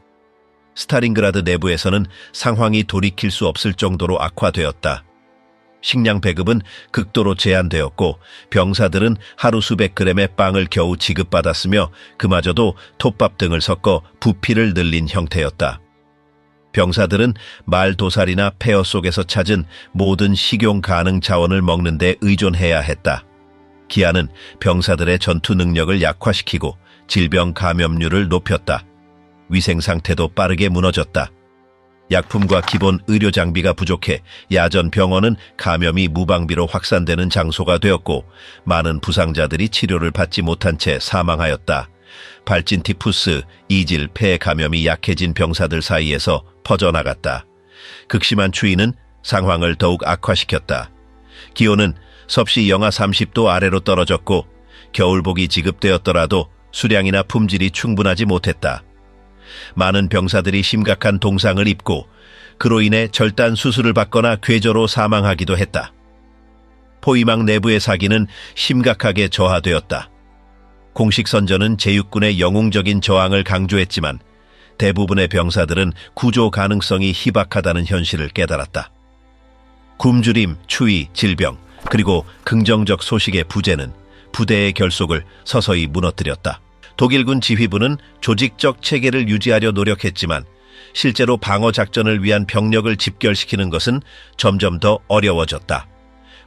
스탈린그라드 내부에서는 상황이 돌이킬 수 없을 정도로 악화되었다. 식량 배급은 극도로 제한되었고 병사들은 하루 수백 그램의 빵을 겨우 지급받았으며 그마저도 톱밥 등을 섞어 부피를 늘린 형태였다. 병사들은 말도살이나 폐허 속에서 찾은 모든 식용 가능 자원을 먹는 데 의존해야 했다. 기아는 병사들의 전투 능력을 약화시키고 질병 감염률을 높였다. 위생 상태도 빠르게 무너졌다. 약품과 기본 의료 장비가 부족해 야전 병원은 감염이 무방비로 확산되는 장소가 되었고 많은 부상자들이 치료를 받지 못한 채 사망하였다. 발진 티푸스, 이질, 폐 감염이 약해진 병사들 사이에서 퍼져나갔다. 극심한 추위는 상황을 더욱 악화시켰다. 기온은 섭씨 영하 30도 아래로 떨어졌고 겨울복이 지급되었더라도 수량이나 품질이 충분하지 못했다. 많은 병사들이 심각한 동상을 입고 그로 인해 절단 수술을 받거나 궤저로 사망하기도 했다. 포위망 내부의 사기는 심각하게 저하되었다. 공식 선전은 제육군의 영웅적인 저항을 강조했지만 대부분의 병사들은 구조 가능성이 희박하다는 현실을 깨달았다. 굶주림, 추위, 질병, 그리고 긍정적 소식의 부재는 부대의 결속을 서서히 무너뜨렸다. 독일군 지휘부는 조직적 체계를 유지하려 노력했지만 실제로 방어 작전을 위한 병력을 집결시키는 것은 점점 더 어려워졌다.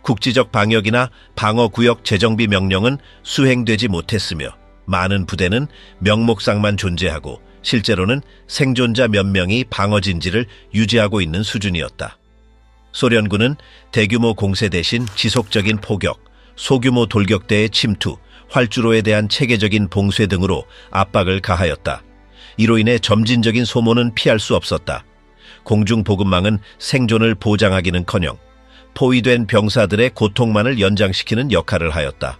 국지적 방역이나 방어구역 재정비 명령은 수행되지 못했으며 많은 부대는 명목상만 존재하고 실제로는 생존자 몇 명이 방어진지를 유지하고 있는 수준이었다. 소련군은 대규모 공세 대신 지속적인 포격, 소규모 돌격대의 침투, 활주로에 대한 체계적인 봉쇄 등으로 압박을 가하였다. 이로 인해 점진적인 소모는 피할 수 없었다. 공중보급망은 생존을 보장하기는커녕 포위된 병사들의 고통만을 연장시키는 역할을 하였다.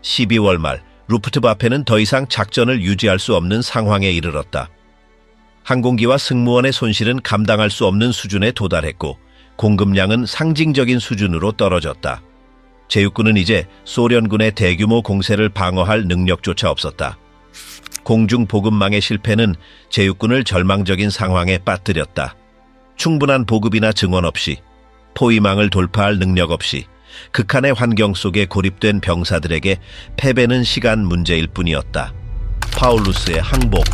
12월 말 루프트와페는 더 이상 작전을 유지할 수 없는 상황에 이르렀다. 항공기와 승무원의 손실은 감당할 수 없는 수준에 도달했고 공급량은 상징적인 수준으로 떨어졌다. 제육군은 이제 소련군의 대규모 공세를 방어할 능력조차 없었다. 공중보급망의 실패는 제육군을 절망적인 상황에 빠뜨렸다. 충분한 보급이나 증원 없이, 포위망을 돌파할 능력 없이 극한의 환경 속에 고립된 병사들에게 패배는 시간 문제일 뿐이었다. 파울루스의 항복.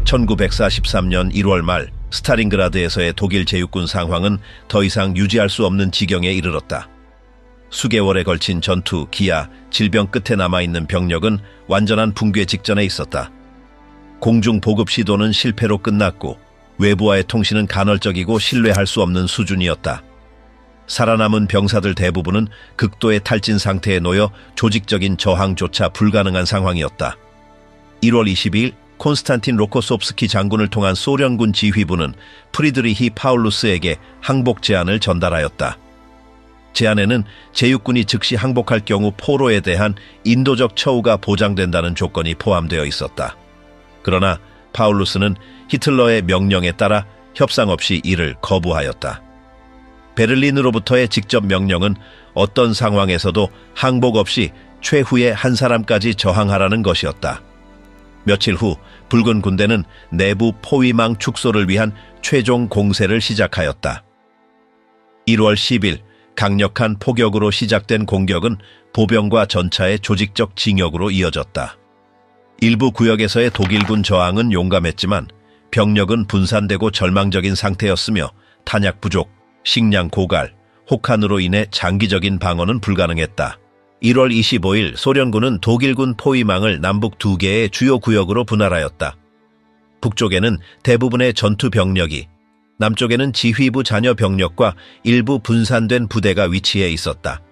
1943년 1월 말 스탈린그라드에서의 독일 제육군 상황은 더 이상 유지할 수 없는 지경에 이르렀다. 수개월에 걸친 전투, 기아, 질병 끝에 남아있는 병력은 완전한 붕괴 직전에 있었다. 공중 보급 시도는 실패로 끝났고 외부와의 통신은 간헐적이고 신뢰할 수 없는 수준이었다. 살아남은 병사들 대부분은 극도의 탈진 상태에 놓여 조직적인 저항조차 불가능한 상황이었다. 1월 22일 콘스탄틴 로코소프스키 장군을 통한 소련군 지휘부는 프리드리히 파울루스에게 항복 제안을 전달하였다. 제안에는 제육군이 즉시 항복할 경우 포로에 대한 인도적 처우가 보장된다는 조건이 포함되어 있었다. 그러나 파울루스는 히틀러의 명령에 따라 협상 없이 이를 거부하였다. 베를린으로부터의 직접 명령은 어떤 상황에서도 항복 없이 최후의 한 사람까지 저항하라는 것이었다. 며칠 후 붉은 군대는 내부 포위망 축소를 위한 최종 공세를 시작하였다. 1월 10일 강력한 포격으로 시작된 공격은 보병과 전차의 조직적 징역으로 이어졌다. 일부 구역에서의 독일군 저항은 용감했지만 병력은 분산되고 절망적인 상태였으며 탄약 부족, 식량 고갈, 혹한으로 인해 장기적인 방어는 불가능했다. 1월 25일 소련군은 독일군 포위망을 남북 2개의 주요 구역으로 분할하였다. 북쪽에는 대부분의 전투 병력이, 남쪽에는 지휘부 잔여 병력과 일부 분산된 부대가 위치해 있었다.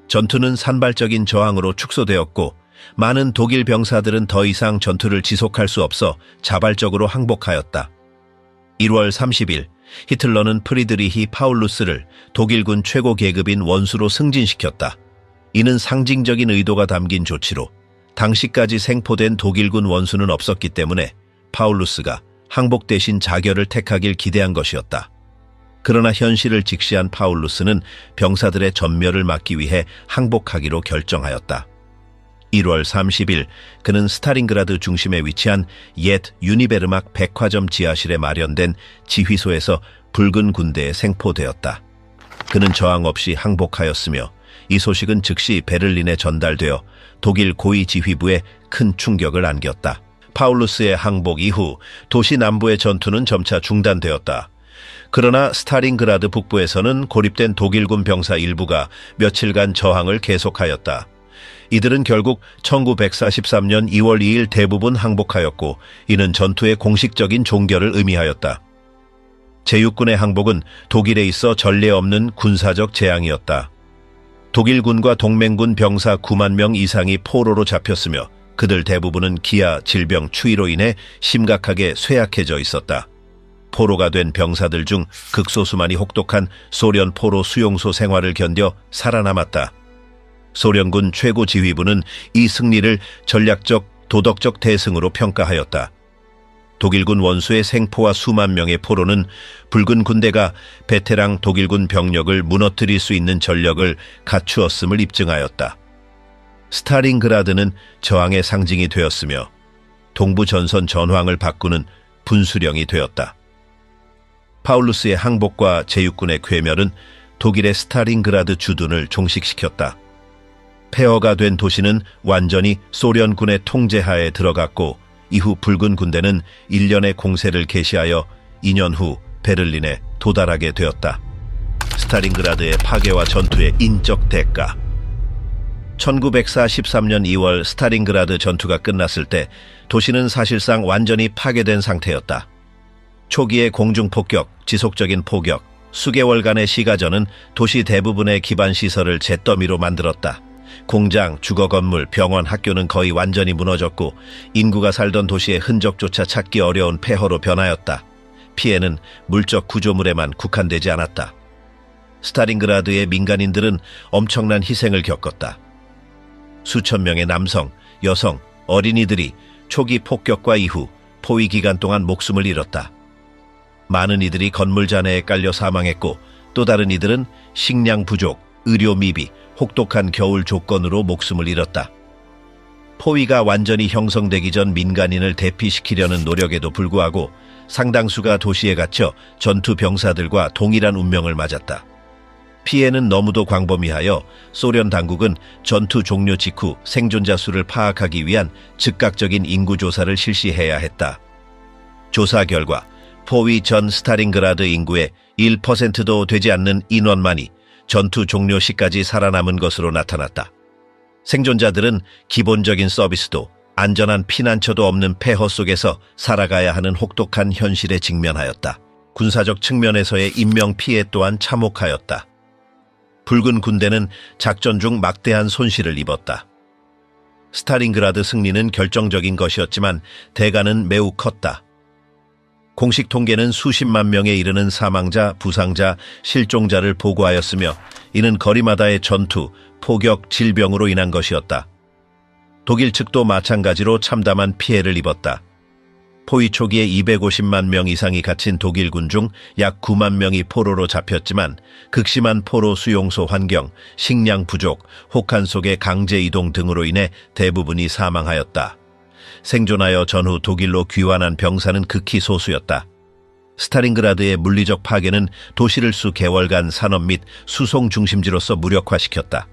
전투는 산발적인 저항으로 축소되었고 많은 독일 병사들은 더 이상 전투를 지속할 수 없어 자발적으로 항복하였다. 1월 30일 히틀러는 프리드리히 파울루스를 독일군 최고 계급인 원수로 승진시켰다. 이는 상징적인 의도가 담긴 조치로 당시까지 생포된 독일군 원수는 없었기 때문에 파울루스가 항복 대신 자결을 택하길 기대한 것이었다. 그러나 현실을 직시한 파울루스는 병사들의 전멸을 막기 위해 항복하기로 결정하였다. 1월 30일 그는 스타링그라드 중심에 위치한 옛 유니베르막 백화점 지하실에 마련된 지휘소에서 붉은 군대에 생포되었다. 그는 저항 없이 항복하였으며 이 소식은 즉시 베를린에 전달되어 독일 고위 지휘부에 큰 충격을 안겼다. 파울루스의 항복 이후 도시 남부의 전투는 점차 중단되었다. 그러나 스타링그라드 북부에서는 고립된 독일군 병사 일부가 며칠간 저항을 계속하였다. 이들은 결국 1943년 2월 2일 대부분 항복하였고 이는 전투의 공식적인 종결을 의미하였다. 제6군의 항복은 독일에 있어 전례 없는 군사적 재앙이었다. 독일군과 동맹군 병사 9만 명 이상이 포로로 잡혔으며 그들 대부분은 기아, 질병, 추위로 인해 심각하게 쇠약해져 있었다. 포로가 된 병사들 중 극소수만이 혹독한 소련 포로 수용소 생활을 견뎌 살아남았다. 소련군 최고 지휘부는 이 승리를 전략적, 도덕적 대승으로 평가하였다. 독일군 원수의 생포와 수만 명의 포로는 붉은 군대가 베테랑 독일군 병력을 무너뜨릴 수 있는 전력을 갖추었음을 입증하였다. 스타링그라드는 저항의 상징이 되었으며 동부 전선 전황을 바꾸는 분수령이 되었다. 파울루스의 항복과 제6군의 괴멸은 독일의 스타링그라드 주둔을 종식시켰다. 폐허가 된 도시는 완전히 소련군의 통제하에 들어갔고 이후 붉은 군대는 1년의 공세를 개시하여 2년 후 베를린에 도달하게 되었다. 스타링그라드의 파괴와 전투의 인적 대가. 1943년 2월 스타링그라드 전투가 끝났을 때 도시는 사실상 완전히 파괴된 상태였다. 초기의 공중폭격, 지속적인 포격, 수개월간의 시가전은 도시 대부분의 기반시설을 잿더미로 만들었다. 공장, 주거 건물, 병원, 학교는 거의 완전히 무너졌고 인구가 살던 도시의 흔적조차 찾기 어려운 폐허로 변하였다. 피해는 물적 구조물에만 국한되지 않았다. 스타링그라드의 민간인들은 엄청난 희생을 겪었다. 수천 명의 남성, 여성, 어린이들이 초기 폭격과 이후 포위 기간 동안 목숨을 잃었다. 많은 이들이 건물 잔해에 깔려 사망했고 또 다른 이들은 식량 부족, 의료 미비, 혹독한 겨울 조건으로 목숨을 잃었다. 포위가 완전히 형성되기 전 민간인을 대피시키려는 노력에도 불구하고 상당수가 도시에 갇혀 전투 병사들과 동일한 운명을 맞았다. 피해는 너무도 광범위하여 소련 당국은 전투 종료 직후 생존자 수를 파악하기 위한 즉각적인 인구조사를 실시해야 했다. 조사 결과 포위 전 스타링그라드 인구의 1%도 되지 않는 인원만이 전투 종료 시까지 살아남은 것으로 나타났다. 생존자들은 기본적인 서비스도 안전한 피난처도 없는 폐허 속에서 살아가야 하는 혹독한 현실에 직면하였다. 군사적 측면에서의 인명피해 또한 참혹하였다. 붉은 군대는 작전 중 막대한 손실을 입었다. 스타링그라드 승리는 결정적인 것이었지만 대가는 매우 컸다. 공식 통계는 수십만 명에 이르는 사망자, 부상자, 실종자를 보고하였으며 이는 거리마다의 전투, 포격, 질병으로 인한 것이었다. 독일 측도 마찬가지로 참담한 피해를 입었다. 포위 초기에 250만 명 이상이 갇힌 독일군 중 약 9만 명이 포로로 잡혔지만 극심한 포로 수용소 환경, 식량 부족, 혹한 속의 강제 이동 등으로 인해 대부분이 사망하였다. 생존하여 전후 독일로 귀환한 병사는 극히 소수였다. 스타링그라드의 물리적 파괴는 도시를 수 개월간 산업 및 수송 중심지로서 무력화시켰다.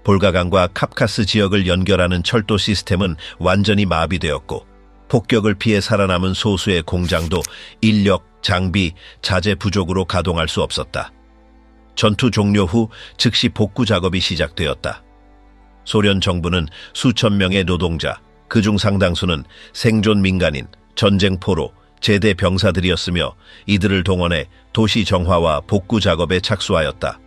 볼가강과 카프카스 지역을 연결하는 철도 시스템은 완전히 마비되었고 폭격을 피해 살아남은 소수의 공장도 인력, 장비, 자재 부족으로 가동할 수 없었다. 전투 종료 후 즉시 복구 작업이 시작되었다. 소련 정부는 수천 명의 노동자, 그중 상당수는 생존 민간인, 전쟁 포로, 제대 병사들이었으며 이들을 동원해 도시 정화와 복구 작업에 착수하였다.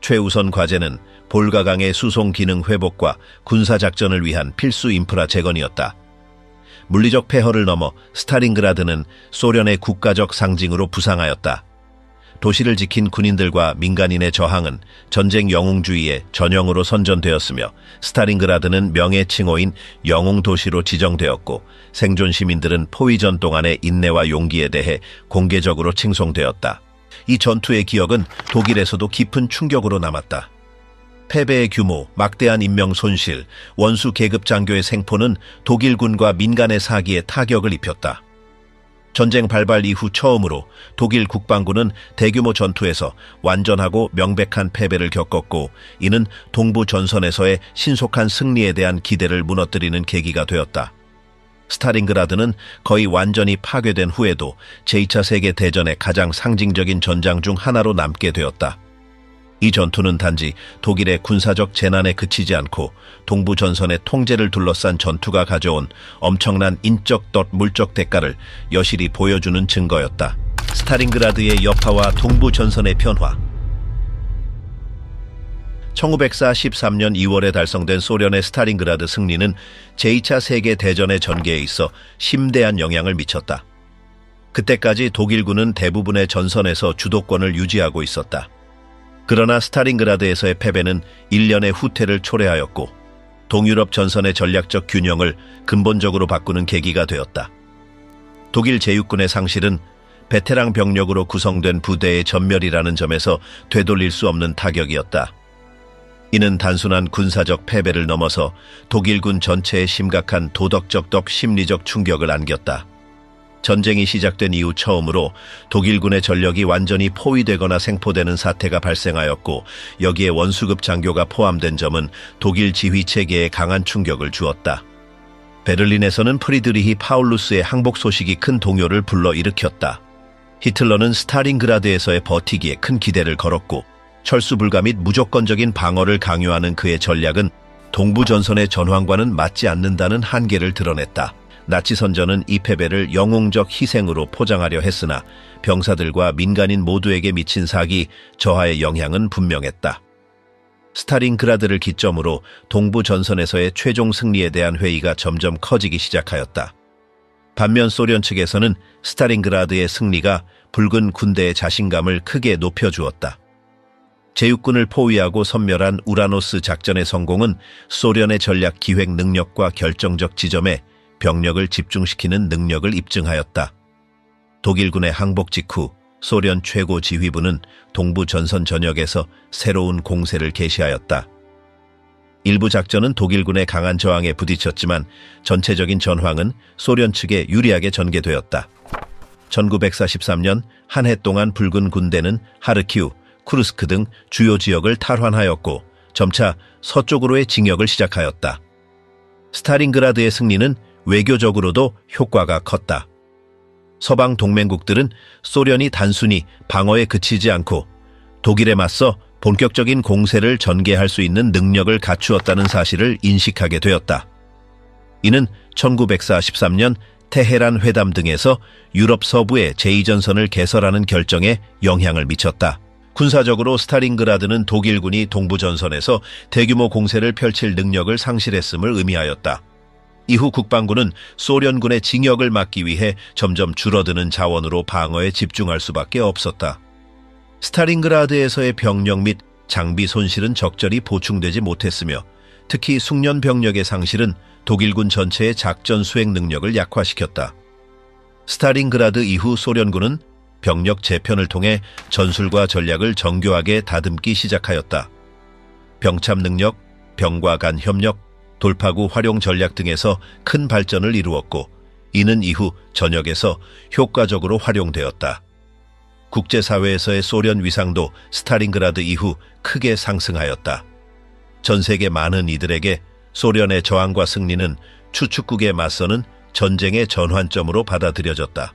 최우선 과제는 볼가강의 수송 기능 회복과 군사작전을 위한 필수 인프라 재건이었다. 물리적 폐허를 넘어 스탈린그라드는 소련의 국가적 상징으로 부상하였다. 도시를 지킨 군인들과 민간인의 저항은 전쟁 영웅주의의 전형으로 선전되었으며 스탈린그라드는 명예칭호인 영웅도시로 지정되었고 생존 시민들은 포위전 동안의 인내와 용기에 대해 공개적으로 칭송되었다. 이 전투의 기억은 독일에서도 깊은 충격으로 남았다. 패배의 규모, 막대한 인명 손실, 원수 계급 장교의 생포는 독일군과 민간의 사기에 타격을 입혔다. 전쟁 발발 이후 처음으로 독일 국방군은 대규모 전투에서 완전하고 명백한 패배를 겪었고, 이는 동부 전선에서의 신속한 승리에 대한 기대를 무너뜨리는 계기가 되었다. 스탈린그라드는 거의 완전히 파괴된 후에도 제2차 세계대전의 가장 상징적인 전장 중 하나로 남게 되었다. 이 전투는 단지 독일의 군사적 재난에 그치지 않고 동부 전선의 통제를 둘러싼 전투가 가져온 엄청난 인적 덧 물적 대가를 여실히 보여주는 증거였다. 스탈린그라드의 여파와 동부 전선의 변화. 1943년 2월에 달성된 소련의 스탈린그라드 승리는 제2차 세계대전의 전개에 있어 심대한 영향을 미쳤다. 그때까지 독일군은 대부분의 전선에서 주도권을 유지하고 있었다. 그러나 스탈린그라드에서의 패배는 일련의 후퇴를 초래하였고 동유럽 전선의 전략적 균형을 근본적으로 바꾸는 계기가 되었다. 독일 제6군의 상실은 베테랑 병력으로 구성된 부대의 전멸이라는 점에서 되돌릴 수 없는 타격이었다. 이는 단순한 군사적 패배를 넘어서 독일군 전체에 심각한 도덕적 심리적 충격을 안겼다. 전쟁이 시작된 이후 처음으로 독일군의 전력이 완전히 포위되거나 생포되는 사태가 발생하였고, 여기에 원수급 장교가 포함된 점은 독일 지휘체계에 강한 충격을 주었다. 베를린에서는 프리드리히 파울루스의 항복 소식이 큰 동요를 불러일으켰다. 히틀러는 스탈린그라드에서의 버티기에 큰 기대를 걸었고, 철수 불가 및 무조건적인 방어를 강요하는 그의 전략은 동부 전선의 전황과는 맞지 않는다는 한계를 드러냈다. 나치 선전은 이 패배를 영웅적 희생으로 포장하려 했으나 병사들과 민간인 모두에게 미친 사기 저하의 영향은 분명했다. 스탈린그라드를 기점으로 동부 전선에서의 최종 승리에 대한 회의가 점점 커지기 시작하였다. 반면 소련 측에서는 스탈린그라드의 승리가 붉은 군대의 자신감을 크게 높여주었다. 제6군을 포위하고 섬멸한 우라노스 작전의 성공은 소련의 전략 기획 능력과 결정적 지점에 병력을 집중시키는 능력을 입증하였다. 독일군의 항복 직후 소련 최고 지휘부는 동부 전선 전역에서 새로운 공세를 개시하였다. 일부 작전은 독일군의 강한 저항에 부딪혔지만 전체적인 전황은 소련 측에 유리하게 전개되었다. 1943년 한 해 동안 붉은 군대는 하르키우, 쿠르스크 등 주요 지역을 탈환하였고 점차 서쪽으로의 진격을 시작하였다. 스탈린그라드의 승리는 외교적으로도 효과가 컸다. 서방 동맹국들은 소련이 단순히 방어에 그치지 않고 독일에 맞서 본격적인 공세를 전개할 수 있는 능력을 갖추었다는 사실을 인식하게 되었다. 이는 1943년 테헤란 회담 등에서 유럽 서부의 제2전선을 개설하는 결정에 영향을 미쳤다. 군사적으로 스탈린그라드는 독일군이 동부전선에서 대규모 공세를 펼칠 능력을 상실했음을 의미하였다. 이후 국방부는 소련군의 징역을 막기 위해 점점 줄어드는 자원으로 방어에 집중할 수밖에 없었다. 스탈린그라드에서의 병력 및 장비 손실은 적절히 보충되지 못했으며 특히 숙련 병력의 상실은 독일군 전체의 작전 수행 능력을 약화시켰다. 스탈린그라드 이후 소련군은 병력 재편을 통해 전술과 전략을 정교하게 다듬기 시작하였다. 병참 능력, 병과 간 협력, 돌파구 활용 전략 등에서 큰 발전을 이루었고 이는 이후 전역에서 효과적으로 활용되었다. 국제사회에서의 소련 위상도 스탈린그라드 이후 크게 상승하였다. 전 세계 많은 이들에게 소련의 저항과 승리는 추축국에 맞서는 전쟁의 전환점으로 받아들여졌다.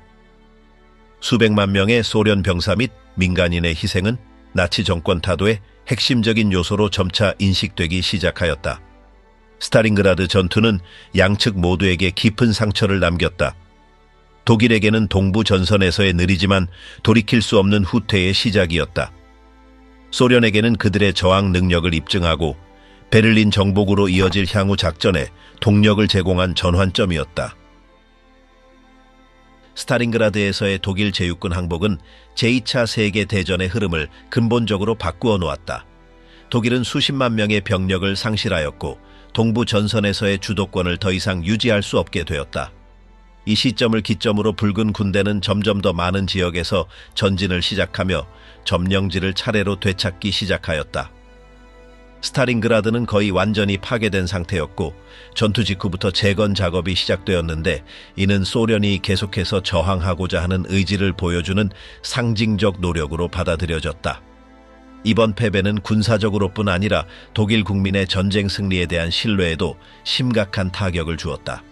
수백만 명의 소련 병사 및 민간인의 희생은 나치 정권 타도의 핵심적인 요소로 점차 인식되기 시작하였다. 스탈린그라드 전투는 양측 모두에게 깊은 상처를 남겼다. 독일에게는 동부 전선에서의 느리지만 돌이킬 수 없는 후퇴의 시작이었다. 소련에게는 그들의 저항 능력을 입증하고 베를린 정복으로 이어질 향후 작전에 동력을 제공한 전환점이었다. 스타링그라드에서의 독일 제육군 항복은 제2차 세계대전의 흐름을 근본적으로 바꾸어 놓았다. 독일은 수십만 명의 병력을 상실하였고 동부 전선에서의 주도권을 더 이상 유지할 수 없게 되었다. 이 시점을 기점으로 붉은 군대는 점점 더 많은 지역에서 전진을 시작하며 점령지를 차례로 되찾기 시작하였다. 스타링그라드는 거의 완전히 파괴된 상태였고 전투 직후부터 재건 작업이 시작되었는데 이는 소련이 계속해서 저항하고자 하는 의지를 보여주는 상징적 노력으로 받아들여졌다. 이번 패배는 군사적으로뿐 아니라 독일 국민의 전쟁 승리에 대한 신뢰에도 심각한 타격을 주었다.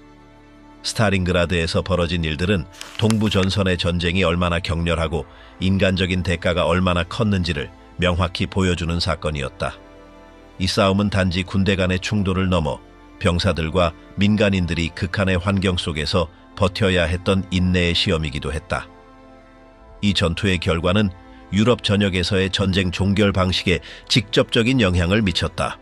스타링그라드에서 벌어진 일들은 동부 전선의 전쟁이 얼마나 격렬하고 인간적인 대가가 얼마나 컸는지를 명확히 보여주는 사건이었다. 이 싸움은 단지 군대 간의 충돌을 넘어 병사들과 민간인들이 극한의 환경 속에서 버텨야 했던 인내의 시험이기도 했다. 이 전투의 결과는 유럽 전역에서의 전쟁 종결 방식에 직접적인 영향을 미쳤다.